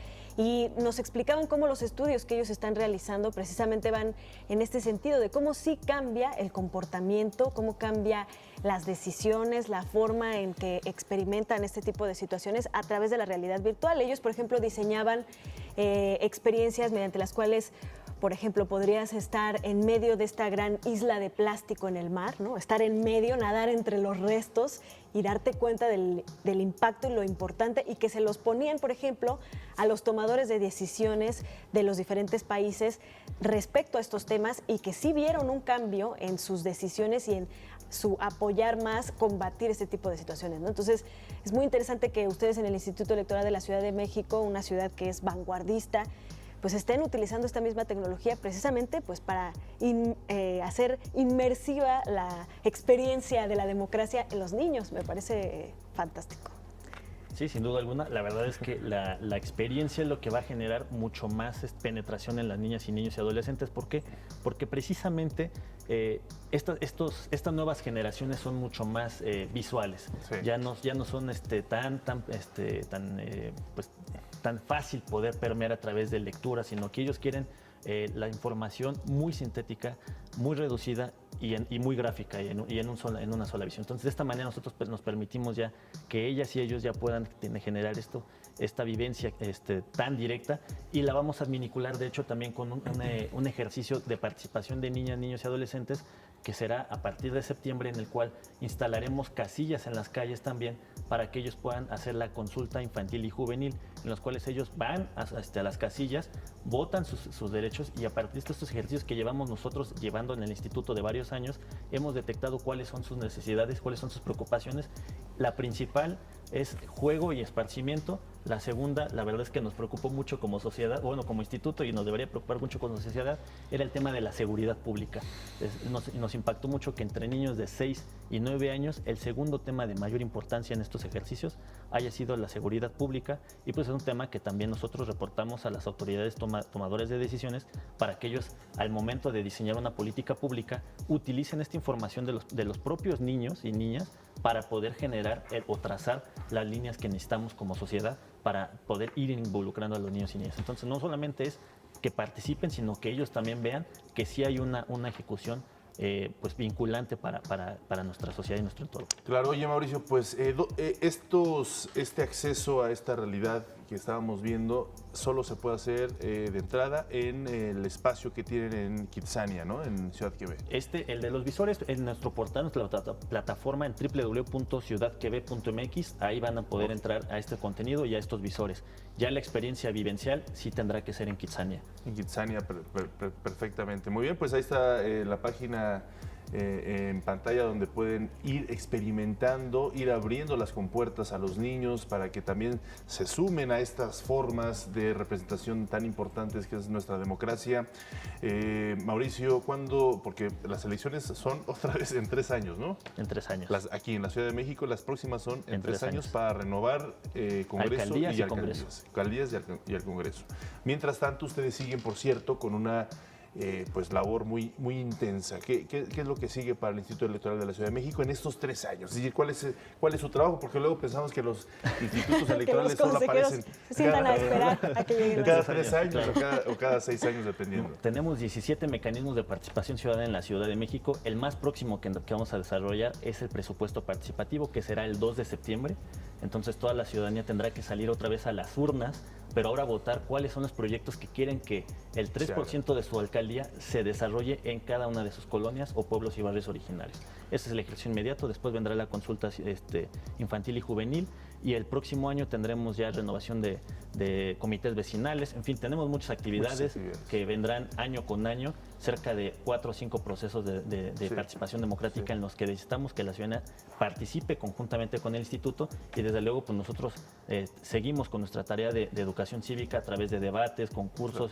y nos explicaban cómo los estudios que ellos están realizando precisamente van en este sentido de cómo sí cambia el comportamiento, cómo cambia las decisiones, la forma en que experimentan este tipo de situaciones a través de la realidad virtual. Ellos, por ejemplo, diseñaban experiencias mediante las cuales, por ejemplo, podrías estar en medio de esta gran isla de plástico en el mar, ¿no? Estar en medio, nadar entre los restos y darte cuenta del impacto y lo importante, y que se los ponían, por ejemplo, a los tomadores de decisiones de los diferentes países respecto a estos temas, y que sí vieron un cambio en sus decisiones y en su apoyar más, combatir este tipo de situaciones, ¿no? Entonces, es muy interesante que ustedes en el Instituto Electoral de la Ciudad de México, una ciudad que es vanguardista, pues estén utilizando esta misma tecnología precisamente pues para hacer inmersiva la experiencia de la democracia en los niños. Me parece fantástico. Sí, sin duda alguna. La verdad es que la experiencia es lo que va a generar mucho más penetración en las niñas y niños y adolescentes. ¿Por qué? Porque precisamente estas nuevas generaciones son mucho más visuales. Sí. Ya no son tan fácil poder permear a través de lectura, sino que ellos quieren la información muy sintética, muy reducida y muy gráfica y en una sola visión. Entonces, de esta manera nosotros pues, nos permitimos ya que ellas y ellos ya puedan generar esta vivencia tan directa, y la vamos a vincular, de hecho, también con un ejercicio de participación de niñas, niños y adolescentes, que será a partir de septiembre, en el cual instalaremos casillas en las calles también para que ellos puedan hacer la consulta infantil y juvenil, en los cuales ellos van a las casillas, votan sus derechos, y a partir de estos ejercicios que llevamos nosotros llevando en el instituto de varios años, hemos detectado cuáles son sus necesidades, cuáles son sus preocupaciones. La principal es juego y esparcimiento. La segunda, la verdad es que nos preocupó mucho como sociedad, bueno, como instituto, y nos debería preocupar mucho como sociedad, era el tema de la seguridad pública. Nos impactó mucho que entre niños de 6 y 9 años, el segundo tema de mayor importancia en estos ejercicios haya sido la seguridad pública, y pues es un tema que también nosotros reportamos a las autoridades tomadores de decisiones para que ellos, al momento de diseñar una política pública, utilicen esta información de los propios niños y niñas para poder generar o trazar las líneas que necesitamos como sociedad para poder ir involucrando a los niños y niñas. Entonces, no solamente es que participen, sino que ellos también vean que sí hay una ejecución pues vinculante para nuestra sociedad y nuestro entorno. Claro. Oye, Mauricio, pues este acceso a esta realidad que estábamos viendo solo se puede hacer de entrada en el espacio que tienen en Kitsania, ¿no? En Ciudad QB. El de los visores, en nuestro portal, nuestra plataforma en www.ciudadqb.mx, ahí van a poder entrar a este contenido y a estos visores. Ya la experiencia vivencial sí tendrá que ser en Kitsania. En Kitsania, perfectamente. Muy bien, pues ahí está la página en pantalla, donde pueden ir experimentando, ir abriendo las compuertas a los niños para que también se sumen a estas formas de representación tan importantes que es nuestra democracia. Mauricio, ¿cuándo? Porque las elecciones son otra vez en 3 años, ¿no? En 3 años. Aquí en la Ciudad de México, las próximas son en 3 años para renovar Congreso alcaldías y alcaldías y al Congreso. Mientras tanto, ustedes siguen, por cierto, con una pues labor muy intensa. ¿Qué es lo que sigue para el Instituto Electoral de la Ciudad de México en estos 3 años? Es decir, ¿cuál es su trabajo? Porque luego pensamos que los institutos electorales solo aparecen se sientan a esperar a que lleguen cada 3 años o cada 6 años, dependiendo. Tenemos 17 mecanismos de participación ciudadana en la Ciudad de México. El más próximo que vamos a desarrollar es el presupuesto participativo, que será el 2 de septiembre. Entonces toda la ciudadanía tendrá que salir otra vez a las urnas, pero ahora votar cuáles son los proyectos que quieren que el 3% de su alcaldía se desarrolle en cada una de sus colonias o pueblos y barrios originarios. Ese es el ejercicio inmediato. Después vendrá la consulta infantil y juvenil, y el próximo año tendremos ya renovación de comités vecinales. En fin, tenemos muchas actividades que vendrán año con año, cerca de 4 o 5 procesos de participación democrática en los que necesitamos que la ciudadanía participe conjuntamente con el instituto, y desde luego pues nosotros seguimos con nuestra tarea de educación cívica a través de debates, concursos,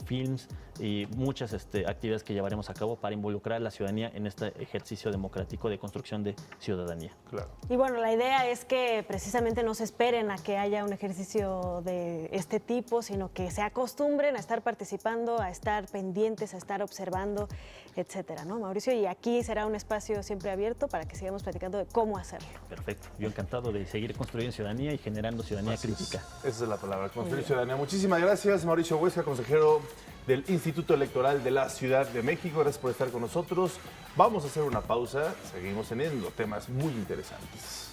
films y muchas actividades que llevaremos a cabo para involucrar a la ciudadanía en este ejercicio ejercicio democrático de construcción de ciudadanía. Claro. Y bueno, la idea es que precisamente no se esperen a que haya un ejercicio de este tipo, sino que se acostumbren a estar participando, a estar pendientes, a estar observando, etcétera, ¿no, Mauricio? Y aquí será un espacio siempre abierto para que sigamos platicando de cómo hacerlo. Perfecto. Yo encantado de seguir construyendo ciudadanía y generando ciudadanía crítica. Esa es la palabra, construir ciudadanía. Muchísimas gracias, Mauricio Huesca, consejero del Instituto Electoral de la Ciudad de México. Gracias por estar con nosotros. Vamos a hacer una pausa. Seguimos teniendo temas muy interesantes.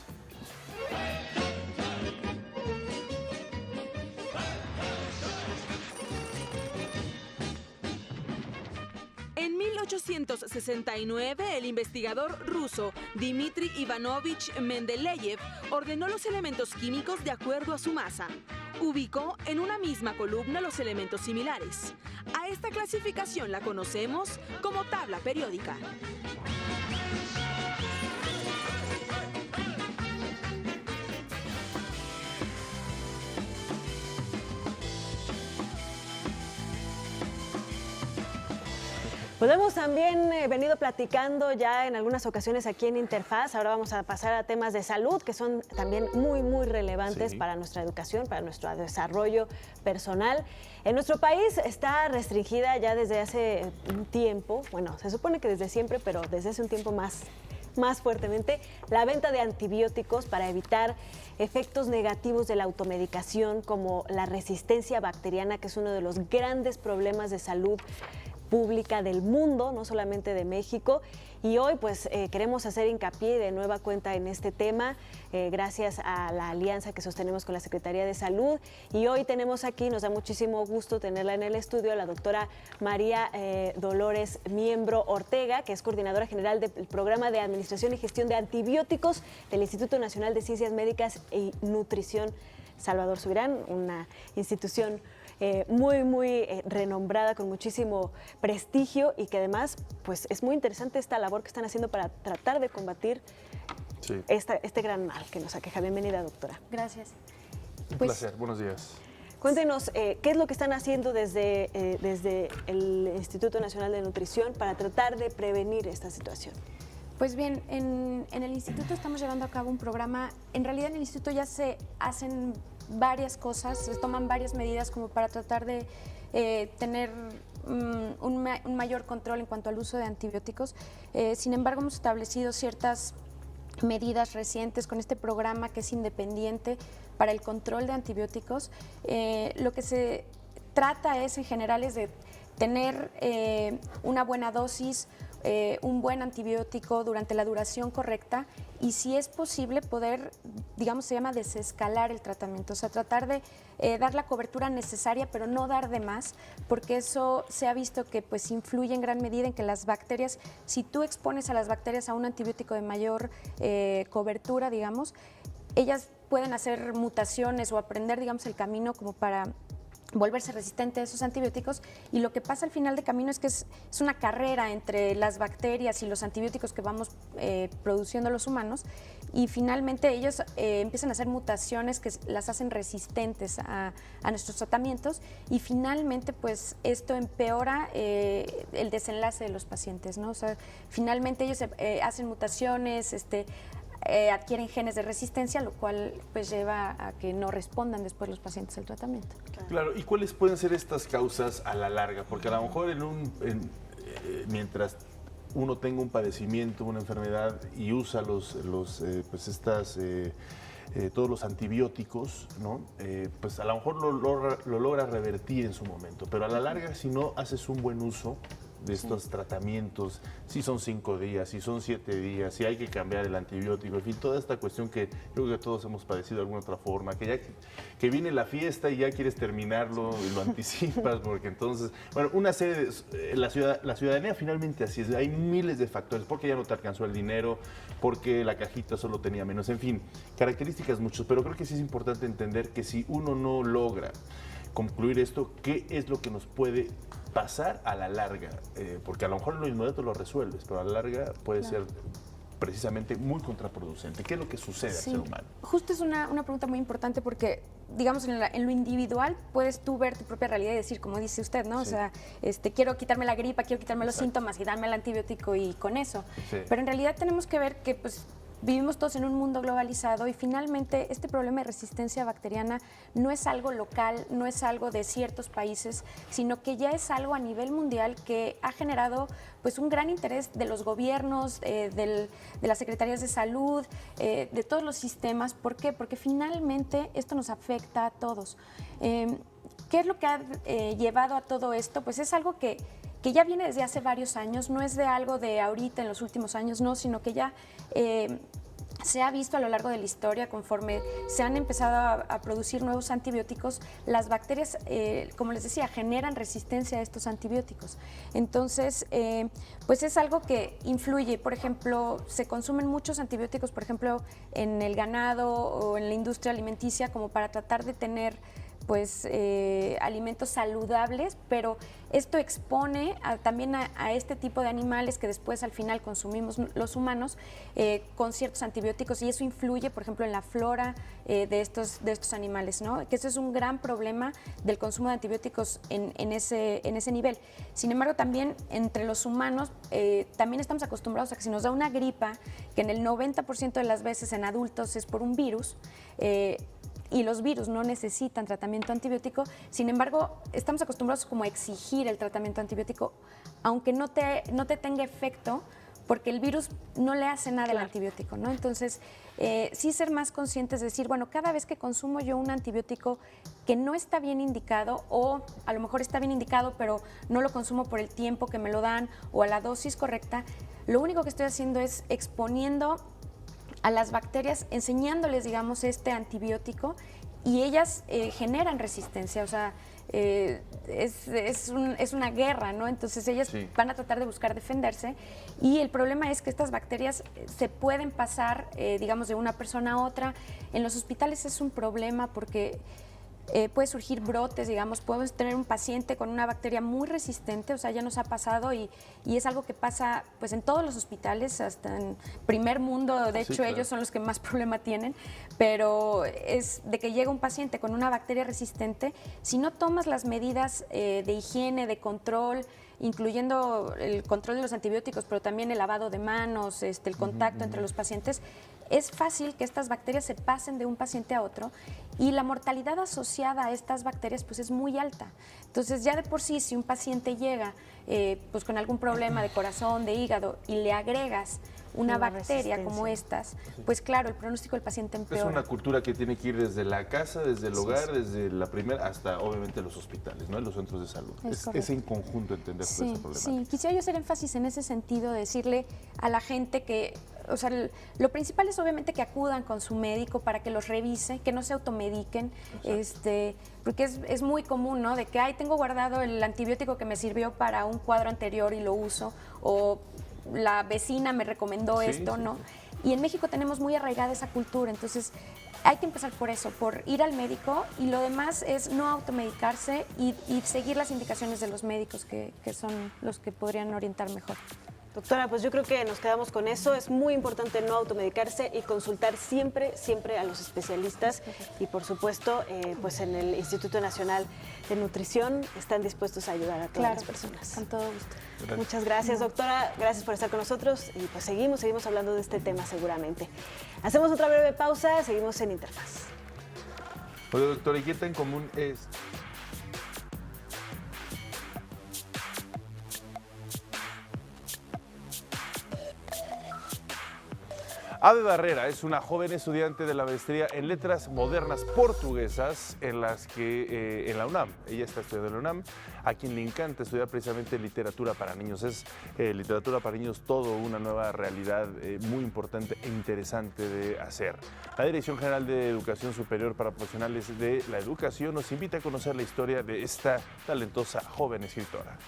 En 1869, el investigador ruso Dmitri Ivanovich Mendeleev ordenó los elementos químicos de acuerdo a su masa. Ubicó en una misma columna los elementos similares. A esta clasificación la conocemos como tabla periódica. Pues hemos también venido platicando ya en algunas ocasiones aquí en Interfaz. Ahora vamos a pasar a temas de salud que son también muy relevantes para nuestra educación, para nuestro desarrollo personal. En nuestro país está restringida ya desde hace un tiempo, bueno, se supone que desde siempre, pero desde hace un tiempo más fuertemente, la venta de antibióticos para evitar efectos negativos de la automedicación como la resistencia bacteriana, que es uno de los grandes problemas de salud pública del mundo, no solamente de México. Y hoy pues queremos hacer hincapié de nueva cuenta en este tema, gracias a la alianza que sostenemos con la Secretaría de Salud. Y hoy tenemos aquí, nos da muchísimo gusto tenerla en el estudio, la doctora María Dolores Miembro Ortega, que es coordinadora general del Programa de Administración y Gestión de Antibióticos del Instituto Nacional de Ciencias Médicas y Nutrición Salvador Subirán, una institución muy renombrada, con muchísimo prestigio, y que además pues es muy interesante esta labor que están haciendo para tratar de combatir este gran mal que nos aqueja. Bienvenida, doctora. Gracias. Un placer, buenos días. Cuéntenos, ¿qué es lo que están haciendo desde el Instituto Nacional de Nutrición para tratar de prevenir esta situación? Pues bien, en el instituto estamos llevando a cabo un programa. En realidad en el instituto ya se hacen varias cosas, se toman varias medidas como para tratar de tener un mayor control en cuanto al uso de antibióticos. Sin embargo, hemos establecido ciertas medidas recientes con este programa que es independiente para el control de antibióticos. Lo que se trata es, en general, es de tener una buena dosis, un buen antibiótico durante la duración correcta, y si es posible poder, digamos, se llama desescalar el tratamiento, o sea, tratar de dar la cobertura necesaria, pero no dar de más, porque eso se ha visto que pues influye en gran medida en que las bacterias, si tú expones a las bacterias a un antibiótico de mayor cobertura, digamos, ellas pueden hacer mutaciones o aprender, digamos, el camino como para volverse resistente a esos antibióticos, y lo que pasa al final de camino es que es una carrera entre las bacterias y los antibióticos que vamos produciendo los humanos, y finalmente ellos empiezan a hacer mutaciones que las hacen resistentes a nuestros tratamientos, y finalmente pues esto empeora el desenlace de los pacientes, ¿no? O sea, finalmente ellos hacen mutaciones, adquieren genes de resistencia, lo cual pues lleva a que no respondan después los pacientes al tratamiento. Claro, ¿y cuáles pueden ser estas causas a la larga? Porque a lo mejor mientras uno tenga un padecimiento, una enfermedad y usa todos los antibióticos, ¿no? Pues a lo mejor lo logra revertir en su momento, pero a la larga, si no haces un buen uso de estos tratamientos, si son 5 días, si son 7 días, si hay que cambiar el antibiótico, en fin, toda esta cuestión que yo creo que todos hemos padecido de alguna otra forma, que viene la fiesta y ya quieres terminarlo y lo anticipas, porque entonces, bueno, una serie de... La ciudadanía finalmente así es, hay miles de factores, porque ya no te alcanzó el dinero, porque la cajita solo tenía menos, en fin, características muchas, pero creo que sí es importante entender que si uno no logra concluir esto, ¿qué es lo que nos puede pasar a la larga? Porque a lo mejor en lo inmediato lo resuelves, pero a la larga puede ser precisamente muy contraproducente. ¿Qué es lo que sucede al ser humano? Justo es una pregunta muy importante porque, digamos, en lo individual puedes tú ver tu propia realidad y decir, como dice usted, ¿no? Sí. O sea, quiero quitarme la gripa, quiero quitarme los síntomas y darme el antibiótico y con eso. Sí. Pero en realidad tenemos que ver que, pues, vivimos todos en un mundo globalizado y finalmente este problema de resistencia bacteriana no es algo local, no es algo de ciertos países, sino que ya es algo a nivel mundial que ha generado pues un gran interés de los gobiernos, de las secretarías de salud, de todos los sistemas. ¿Por qué? Porque finalmente esto nos afecta a todos. ¿Qué es lo que ha llevado a todo esto? Pues es algo que ya viene desde hace varios años, no es de algo de ahorita en los últimos años, no, sino que ya se ha visto a lo largo de la historia, conforme se han empezado a producir nuevos antibióticos, las bacterias, como les decía, generan resistencia a estos antibióticos. Entonces, pues es algo que influye. Por ejemplo, se consumen muchos antibióticos, por ejemplo, en el ganado o en la industria alimenticia, como para tratar de tener pues alimentos saludables, pero esto expone también a este tipo de animales que después al final consumimos los humanos con ciertos antibióticos y eso influye, por ejemplo, en la flora de estos animales, ¿no? Que eso es un gran problema del consumo de antibióticos en ese nivel. Sin embargo, también entre los humanos también estamos acostumbrados a que si nos da una gripa, que en el 90% de las veces en adultos es por un virus, y los virus no necesitan tratamiento antibiótico, sin embargo, estamos acostumbrados como a exigir el tratamiento antibiótico, aunque no te tenga efecto, porque el virus no le hace nada al antibiótico, ¿no? Entonces, sí ser más conscientes, decir, bueno, cada vez que consumo yo un antibiótico que no está bien indicado, o a lo mejor está bien indicado, pero no lo consumo por el tiempo que me lo dan, o a la dosis correcta, lo único que estoy haciendo es exponiendo a las bacterias, enseñándoles, digamos, este antibiótico y ellas generan resistencia, o sea, es una guerra, ¿no? Entonces ellas van a tratar de buscar defenderse y el problema es que estas bacterias se pueden pasar, digamos, de una persona a otra. En los hospitales es un problema porque puede surgir brotes, digamos, podemos tener un paciente con una bacteria muy resistente, o sea, ya nos ha pasado y es algo que pasa pues en todos los hospitales, hasta en primer mundo, de hecho ellos son los que más problema tienen, pero es de que llega un paciente con una bacteria resistente, si no tomas las medidas de higiene, de control, incluyendo el control de los antibióticos, pero también el lavado de manos, el contacto entre los pacientes, es fácil que estas bacterias se pasen de un paciente a otro y la mortalidad asociada a estas bacterias pues es muy alta. Entonces ya de por sí, si un paciente llega pues con algún problema de corazón, de hígado y le agregas una bacteria como estas, pues claro, el pronóstico del paciente empeora. Es una cultura que tiene que ir desde la casa, desde el hogar, desde la primera, hasta obviamente los hospitales, ¿no? Los centros de salud. Es en conjunto entender todo ese problema. Sí, quisiera yo hacer énfasis en ese sentido, decirle a la gente que, o sea, lo principal es obviamente que acudan con su médico para que los revise, que no se automediquen, porque es muy común, ¿no? De que, ay, tengo guardado el antibiótico que me sirvió para un cuadro anterior y lo uso, o la vecina me recomendó esto, ¿no? Y en México tenemos muy arraigada esa cultura, entonces hay que empezar por eso, por ir al médico y lo demás es no automedicarse y seguir las indicaciones de los médicos que son los que podrían orientar mejor. Doctora, pues yo creo que nos quedamos con eso. Es muy importante no automedicarse y consultar siempre a los especialistas. Y por supuesto, pues en el Instituto Nacional de Nutrición están dispuestos a ayudar a todas las personas. Con todo gusto. Gracias. Muchas gracias, doctora. Gracias por estar con nosotros. Y pues seguimos hablando de este tema seguramente. Hacemos otra breve pausa, seguimos en Interfaz. Oye, doctora, ¿y qué tan común es? Ave Barrera es una joven estudiante de la maestría en Letras Modernas Portuguesas en la UNAM. Ella está estudiando en la UNAM, a quien le encanta estudiar precisamente literatura para niños. Es literatura para niños todo una nueva realidad muy importante e interesante de hacer. La Dirección General de Educación Superior para Profesionales de la Educación nos invita a conocer la historia de esta talentosa joven escritora.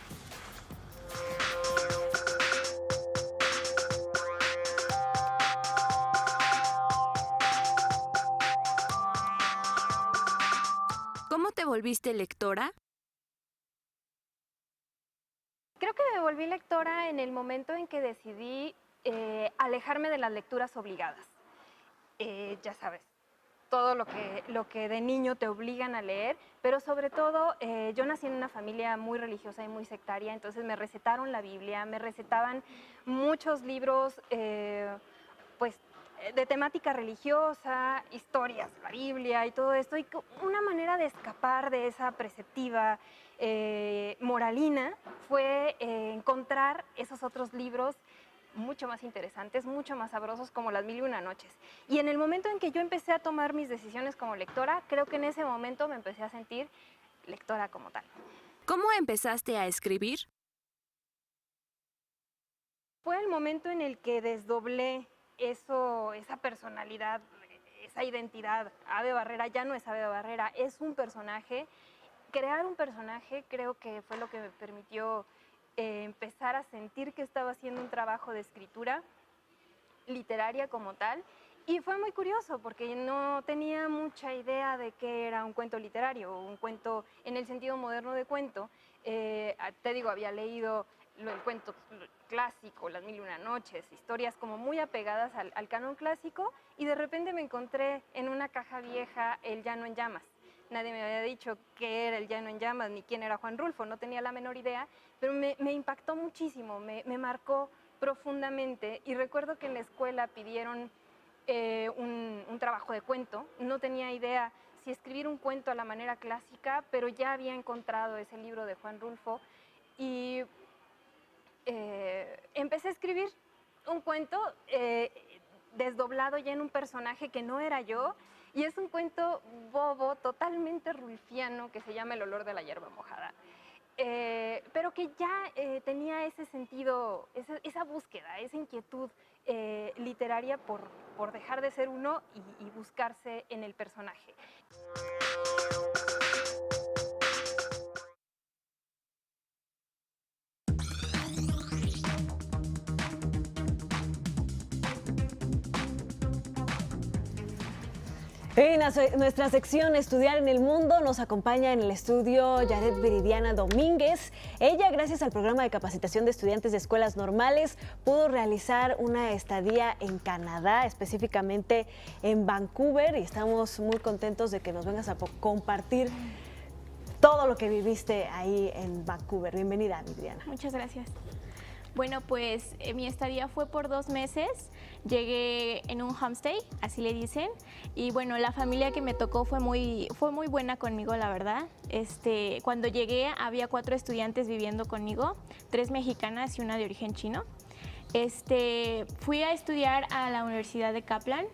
¿Cómo te volviste lectora? Creo que me volví lectora en el momento en que decidí alejarme de las lecturas obligadas. Ya sabes, todo lo que de niño te obligan a leer, pero sobre todo yo nací en una familia muy religiosa y muy sectaria, entonces me recetaron la Biblia, me recetaban muchos libros pues, de temática religiosa, historias, la Biblia y todo esto, y una manera de escapar de esa preceptiva moralina fue encontrar esos otros libros mucho más interesantes, mucho más sabrosos, como Las Mil y Una Noches. Y en el momento en que yo empecé a tomar mis decisiones como lectora, creo que en ese momento me empecé a sentir lectora como tal. ¿Cómo empezaste a escribir? Fue el momento en el que desdoblé esa personalidad, esa identidad. Ave Barrera ya no es Ave Barrera, es un personaje. Crear un personaje creo que fue lo que me permitió empezar a sentir que estaba haciendo un trabajo de escritura literaria como tal. Y fue muy curioso porque no tenía mucha idea de qué era un cuento literario o un cuento en el sentido moderno de cuento. Te digo, había leído el cuento clásico, Las Mil y Una Noches, historias como muy apegadas al canon clásico, y de repente me encontré en una caja vieja El Llano en Llamas. Nadie me había dicho qué era El Llano en Llamas ni quién era Juan Rulfo, no tenía la menor idea, pero me impactó muchísimo, me marcó profundamente. Y recuerdo que en la escuela pidieron un trabajo de cuento. No tenía idea si escribir un cuento a la manera clásica, pero ya había encontrado ese libro de Juan Rulfo y empecé a escribir un cuento desdoblado ya en un personaje que no era yo. Y es un cuento bobo, totalmente rulfiano, que se llama El olor de la hierba mojada. Pero que ya tenía ese sentido, esa búsqueda, esa inquietud literaria por dejar de ser uno y buscarse en el personaje. En nuestra sección Estudiar en el Mundo nos acompaña en el estudio Yaret Viridiana Domínguez. Ella, gracias al programa de capacitación de estudiantes de escuelas normales, pudo realizar una estadía en Canadá, específicamente en Vancouver, y estamos muy contentos de que nos vengas a compartir todo lo que viviste ahí en Vancouver. Bienvenida, Viridiana. Muchas gracias. Bueno, pues mi estadía fue por 2 meses. Llegué en un homestay, así le dicen, y bueno, la familia que me tocó fue muy buena conmigo, la verdad. Cuando llegué había 4 estudiantes viviendo conmigo, 3 mexicanas y una de origen chino. Fui a estudiar a la Universidad de Kaplan.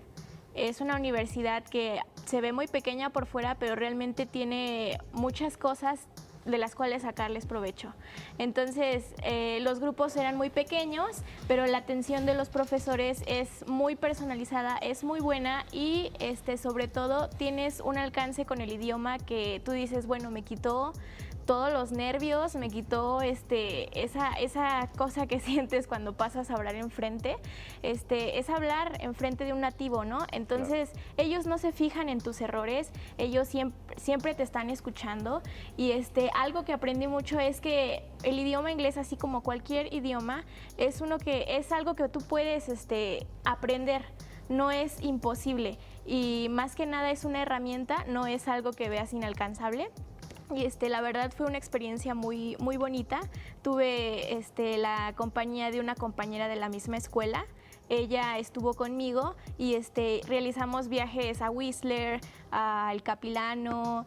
Es una universidad que se ve muy pequeña por fuera, pero realmente tiene muchas cosas de las cuales sacarles provecho. Entonces, los grupos eran muy pequeños, pero la atención de los profesores es muy personalizada, es muy buena y sobre todo tienes un alcance con el idioma que tú dices, bueno, me quitó todos los nervios, me quitó esa cosa que sientes cuando pasas a hablar enfrente, es hablar enfrente de un nativo, ¿no? Entonces, claro, ellos no se fijan en tus errores, ellos siempre te están escuchando, y algo que aprendí mucho es que el idioma inglés, así como cualquier idioma, es algo que tú puedes aprender, no es imposible, y más que nada es una herramienta, no es algo que veas inalcanzable. Y la verdad fue una experiencia muy, muy bonita. Tuve la compañía de una compañera de la misma escuela. Ella estuvo conmigo y realizamos viajes a Whistler, al Capilano.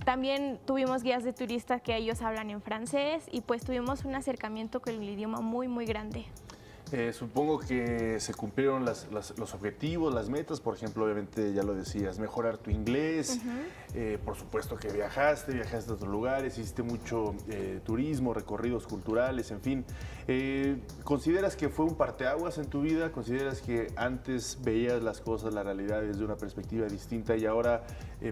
También tuvimos guías de turistas que ellos hablan en francés, y pues tuvimos un acercamiento con el idioma muy, muy grande. Supongo que se cumplieron los objetivos, las metas. Por ejemplo, obviamente ya lo decías, mejorar tu inglés. Por supuesto que viajaste a otros lugares, hiciste mucho turismo, recorridos culturales, en fin. ¿Consideras que fue un parteaguas en tu vida? ¿Consideras que antes veías las cosas, la realidad desde una perspectiva distinta, y ahora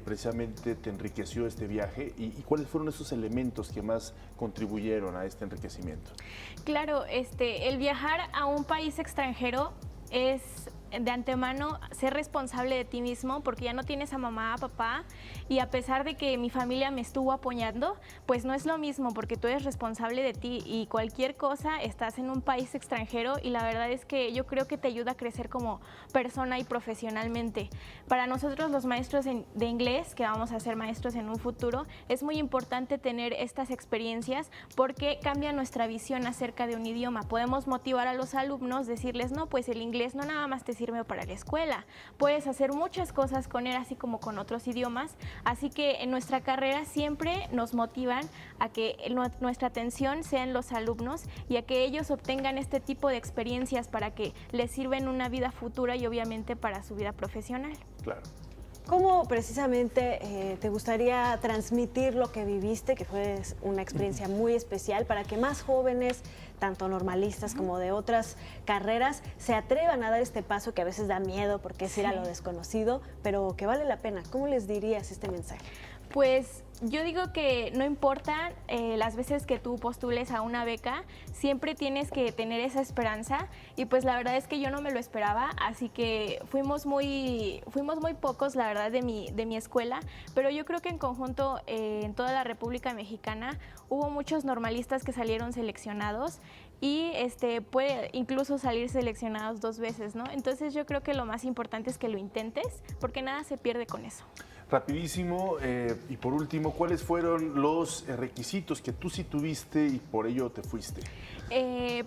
precisamente te enriqueció este viaje? ¿Y cuáles fueron esos elementos que más contribuyeron a este enriquecimiento? Claro, el viajar a un país extranjero es de antemano ser responsable de ti mismo, porque ya no tienes a mamá, a papá, y a pesar de que mi familia me estuvo apoyando, pues no es lo mismo, porque tú eres responsable de ti y cualquier cosa, estás en un país extranjero y la verdad es que yo creo que te ayuda a crecer como persona y profesionalmente. Para nosotros los maestros de inglés, que vamos a ser maestros en un futuro, es muy importante tener estas experiencias porque cambia nuestra visión acerca de un idioma. Podemos motivar a los alumnos, decirles, no, pues el inglés no nada más te sirve para la escuela, puedes hacer muchas cosas con él, así como con otros idiomas, así que en nuestra carrera siempre nos motivan a que nuestra atención sea en los alumnos y a que ellos obtengan este tipo de experiencias para que les sirva en una vida futura y obviamente para su vida profesional. Claro. ¿Cómo precisamente te gustaría transmitir lo que viviste, que fue una experiencia muy especial, para que más jóvenes, tanto normalistas como de otras carreras, se atrevan a dar este paso que a veces da miedo porque es ir a lo desconocido, pero que vale la pena? ¿Cómo les dirías este mensaje? Pues yo digo que no importa las veces que tú postules a una beca, siempre tienes que tener esa esperanza y pues la verdad es que yo no me lo esperaba, así que fuimos muy pocos, la verdad, de mi escuela, pero yo creo que en conjunto en toda la República Mexicana hubo muchos normalistas que salieron seleccionados y puede incluso salir seleccionados 2 veces, ¿no? Entonces yo creo que lo más importante es que lo intentes porque nada se pierde con eso. Rapidísimo, y por último, ¿cuáles fueron los requisitos que tú sí tuviste y por ello te fuiste?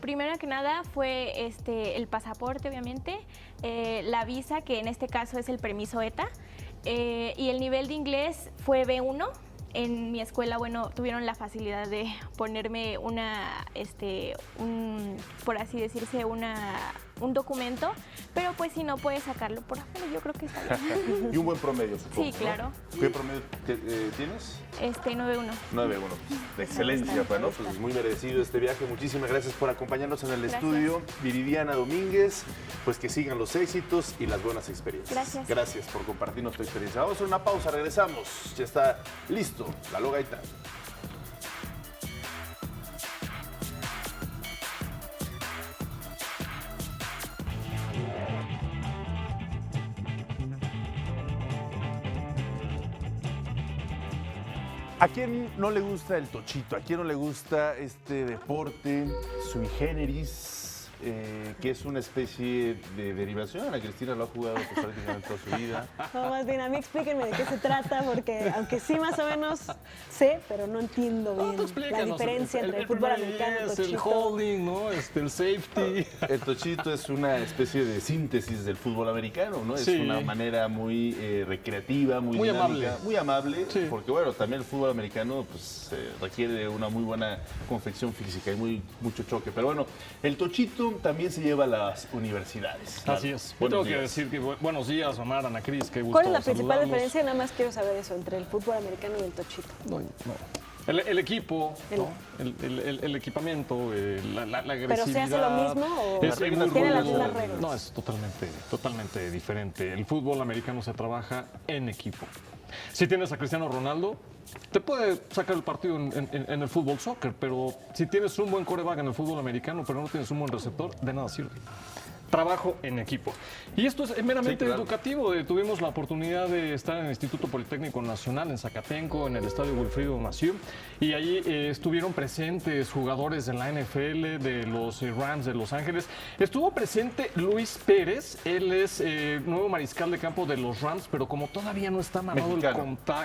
Primero que nada fue el pasaporte, obviamente, la visa, que en este caso es el permiso ETA, y el nivel de inglés fue B1. En mi escuela, bueno, tuvieron la facilidad de ponerme por así decirse, un documento, pero pues si no puedes sacarlo por afuera, yo creo que está bien. Y un buen promedio, supongo. Sí, claro. ¿no? ¿Qué promedio tienes? 9.1. 9.1. De excelencia, pues, ¿no? Pues muy merecido este viaje. Muchísimas gracias por acompañarnos en el estudio. Viridiana Domínguez, pues que sigan los éxitos y las buenas experiencias. Gracias. Gracias por compartirnos tu experiencia. Vamos a hacer una pausa, regresamos. Ya está listo la Logaita. ¿A quién no le gusta el tochito? ¿A quién no le gusta este deporte sui generis? Que es una especie de derivación. Ana Cristina lo ha jugado pues, prácticamente toda su vida. No, más bien, a mí explíquenme de qué se trata, porque aunque sí más o menos sé, pero no entiendo bien la diferencia entre el fútbol americano y el tochito. El holding, ¿no? El safety. El tochito es una especie de síntesis del fútbol americano, ¿no? Sí. Es una manera muy recreativa, muy dinámica, amable. muy amable, Sí. porque bueno, también el fútbol americano pues requiere de una muy buena confección física y mucho choque. Pero bueno, el tochito también se lleva a las universidades. Así es. Yo tengo que decir que buenos días, Omar, Ana Cris, qué gusto ¿Cuál es la principal saludarlos. diferencia? Nada más quiero saber eso, entre el fútbol americano y el tochito. No. El equipo, ¿no? El equipamiento, la agresividad. ¿Pero se hace lo mismo o tiene las mismas reglas? No, es totalmente diferente. El fútbol americano se trabaja en equipo. Si tienes a Cristiano Ronaldo, te puede sacar el partido en el fútbol soccer, pero si tienes un buen quarterback en el fútbol americano, pero no tienes un buen receptor, de nada sirve. Trabajo en equipo. Y esto es meramente educativo. Tuvimos la oportunidad de estar en el Instituto Politécnico Nacional en Zacatenco, en el Estadio Wilfrido Massieu, y allí estuvieron presentes jugadores de la NFL, de los Rams de Los Ángeles. Estuvo presente Luis Pérez, él es nuevo mariscal de campo de los Rams, pero como todavía no está amarrado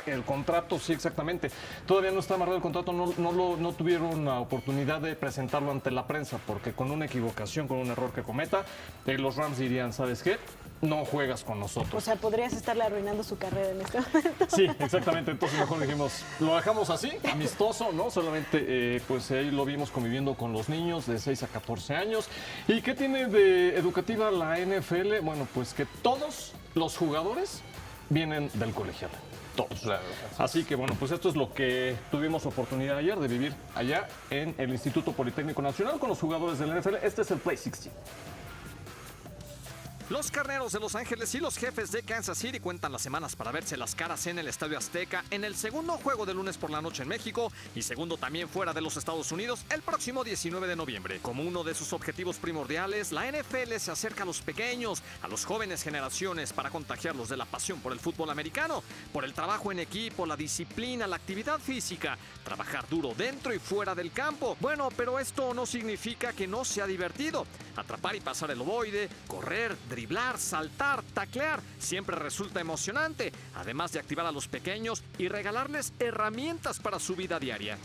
el contrato, sí, exactamente, todavía no está amarrado el contrato, no tuvieron la oportunidad de presentarlo ante la prensa, porque con una equivocación, con un error que cometa, los Rams dirían, ¿sabes qué? No juegas con nosotros. O sea, podrías estarle arruinando su carrera en este momento. Sí, exactamente. Entonces mejor dijimos, lo dejamos así, amistoso, ¿no? Solamente, pues ahí lo vimos conviviendo con los niños de 6 a 14 años. ¿Y qué tiene de educativa la NFL? Bueno, pues que todos los jugadores vienen del colegial. Todos. Claro. Así que bueno, pues esto es lo que tuvimos oportunidad ayer de vivir allá en el Instituto Politécnico Nacional con los jugadores del NFL. Este es el Play 16. Los Carneros de Los Ángeles y los Jefes de Kansas City cuentan las semanas para verse las caras en el Estadio Azteca en el segundo juego de lunes por la noche en México y segundo también fuera de los Estados Unidos el próximo 19 de noviembre. Como uno de sus objetivos primordiales, la NFL se acerca a los pequeños, a los jóvenes generaciones para contagiarlos de la pasión por el fútbol americano, por el trabajo en equipo, la disciplina, la actividad física, trabajar duro dentro y fuera del campo. Bueno, pero esto no significa que no sea divertido. Atrapar y pasar el ovoide, correr, driblar, saltar, taclear, siempre resulta emocionante, además de activar a los pequeños y regalarles herramientas para su vida diaria.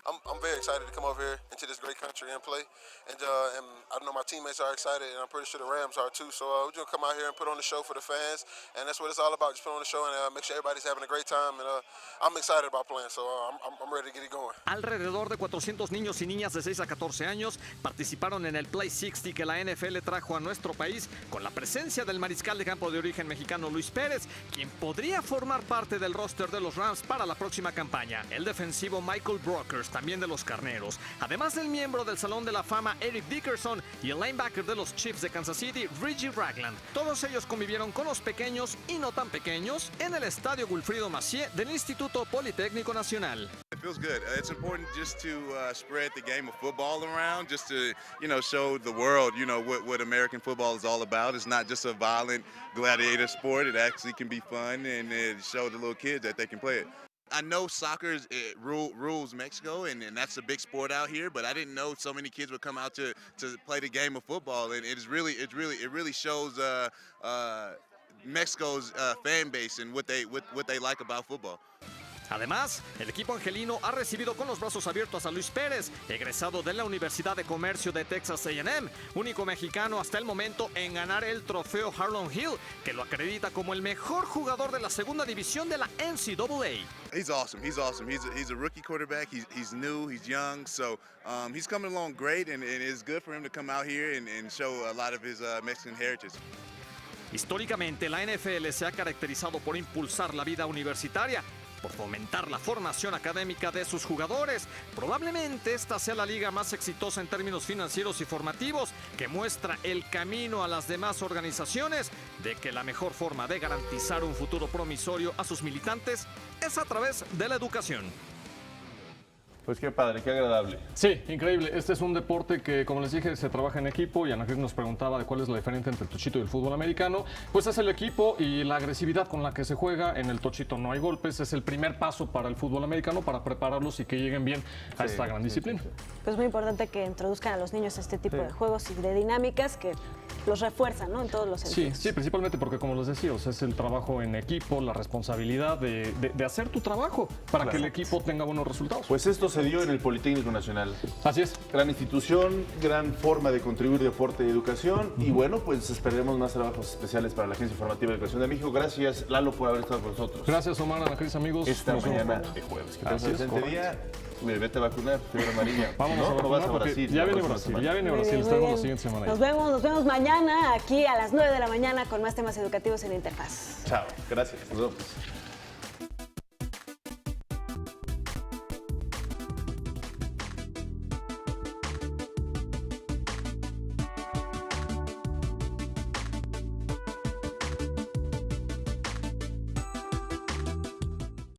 I'm very excited to come over here into this great country and play, and I know my teammates are excited, and I'm pretty sure the Rams are too. So we're gonna come out here and put on the show for the fans, and that's what it's all about. Just put on the show and make sure everybody's having a great time. And I'm excited about playing, so I'm ready to get it going. Alrededor de 400 niños y niñas de 6 a 14 años participaron en el Play 60 que la NFL trajo a nuestro país con la presencia del mariscal de campo de origen mexicano Luis Pérez, quien podría formar parte del roster de los Rams para la próxima campaña. El defensivo Michael Brokers, también de los Carneros, además del miembro del Salón de la Fama Eric Dickerson y el linebacker de los Chiefs de Kansas City Reggie Ragland. Todos ellos convivieron con los pequeños y no tan pequeños en el Estadio Wilfrido Massieu del Instituto Politécnico Nacional. It feels good. It's important just to spread the game of football around, just to, show the world, what American football is all about. It's not just a violent gladiator sport. It actually can be fun, and it shows the little kids that they can play it. I know soccer rules Mexico, and that's a big sport out here. But I didn't know so many kids would come out to play the game of football, and it really shows Mexico's fan base and what they like about football. Además, el equipo angelino ha recibido con los brazos abiertos a Luis Pérez, egresado de la Universidad de Comercio de Texas A&M, único mexicano hasta el momento en ganar el trofeo Harlan Hill, que lo acredita como el mejor jugador de la segunda división de la NCAA. He's awesome. He's a rookie quarterback. He's new. He's young. So he's coming along great, and it's good for him to come out here and show a lot of his Mexican heritage. Históricamente, la NFL se ha caracterizado por impulsar la vida universitaria, por fomentar la formación académica de sus jugadores. Probablemente esta sea la liga más exitosa en términos financieros y formativos, que muestra el camino a las demás organizaciones de que la mejor forma de garantizar un futuro promisorio a sus militantes es a través de la educación. Pues qué padre, qué agradable. Sí, increíble. Este es un deporte que, como les dije, se trabaja en equipo, y Ana Cris nos preguntaba de cuál es la diferencia entre el tochito y el fútbol americano. Pues es el equipo y la agresividad con la que se juega. En el tochito no hay golpes, es el primer paso para el fútbol americano, para prepararlos y que lleguen bien a esta gran disciplina. Pues muy importante que introduzcan a los niños a este tipo de juegos y de dinámicas que los refuerzan, ¿no? En todos los sentidos. Sí, principalmente porque, como les decía, es el trabajo en equipo, la responsabilidad de hacer tu trabajo para que el equipo tenga buenos resultados. Pues esto se dio en el Politécnico Nacional. Así es. Gran institución, gran forma de contribuir deporte y educación. Y bueno, pues esperemos más trabajos especiales para la Agencia Informativa de Educación de México. Gracias, Lalo, por haber estado con nosotros. Gracias, Omar, Ana Cris, amigos. Esta mañana de jueves. Que tengas un excelente día. Vete a vacunar, fiebre amarilla. Vamos a vacunar, vas a porque Brasil. Ya viene Brasil, estaremos la siguiente semana. Nos vemos mañana aquí a las 9 de la mañana con más temas educativos en Interfaz. Chao, gracias. Nos vemos.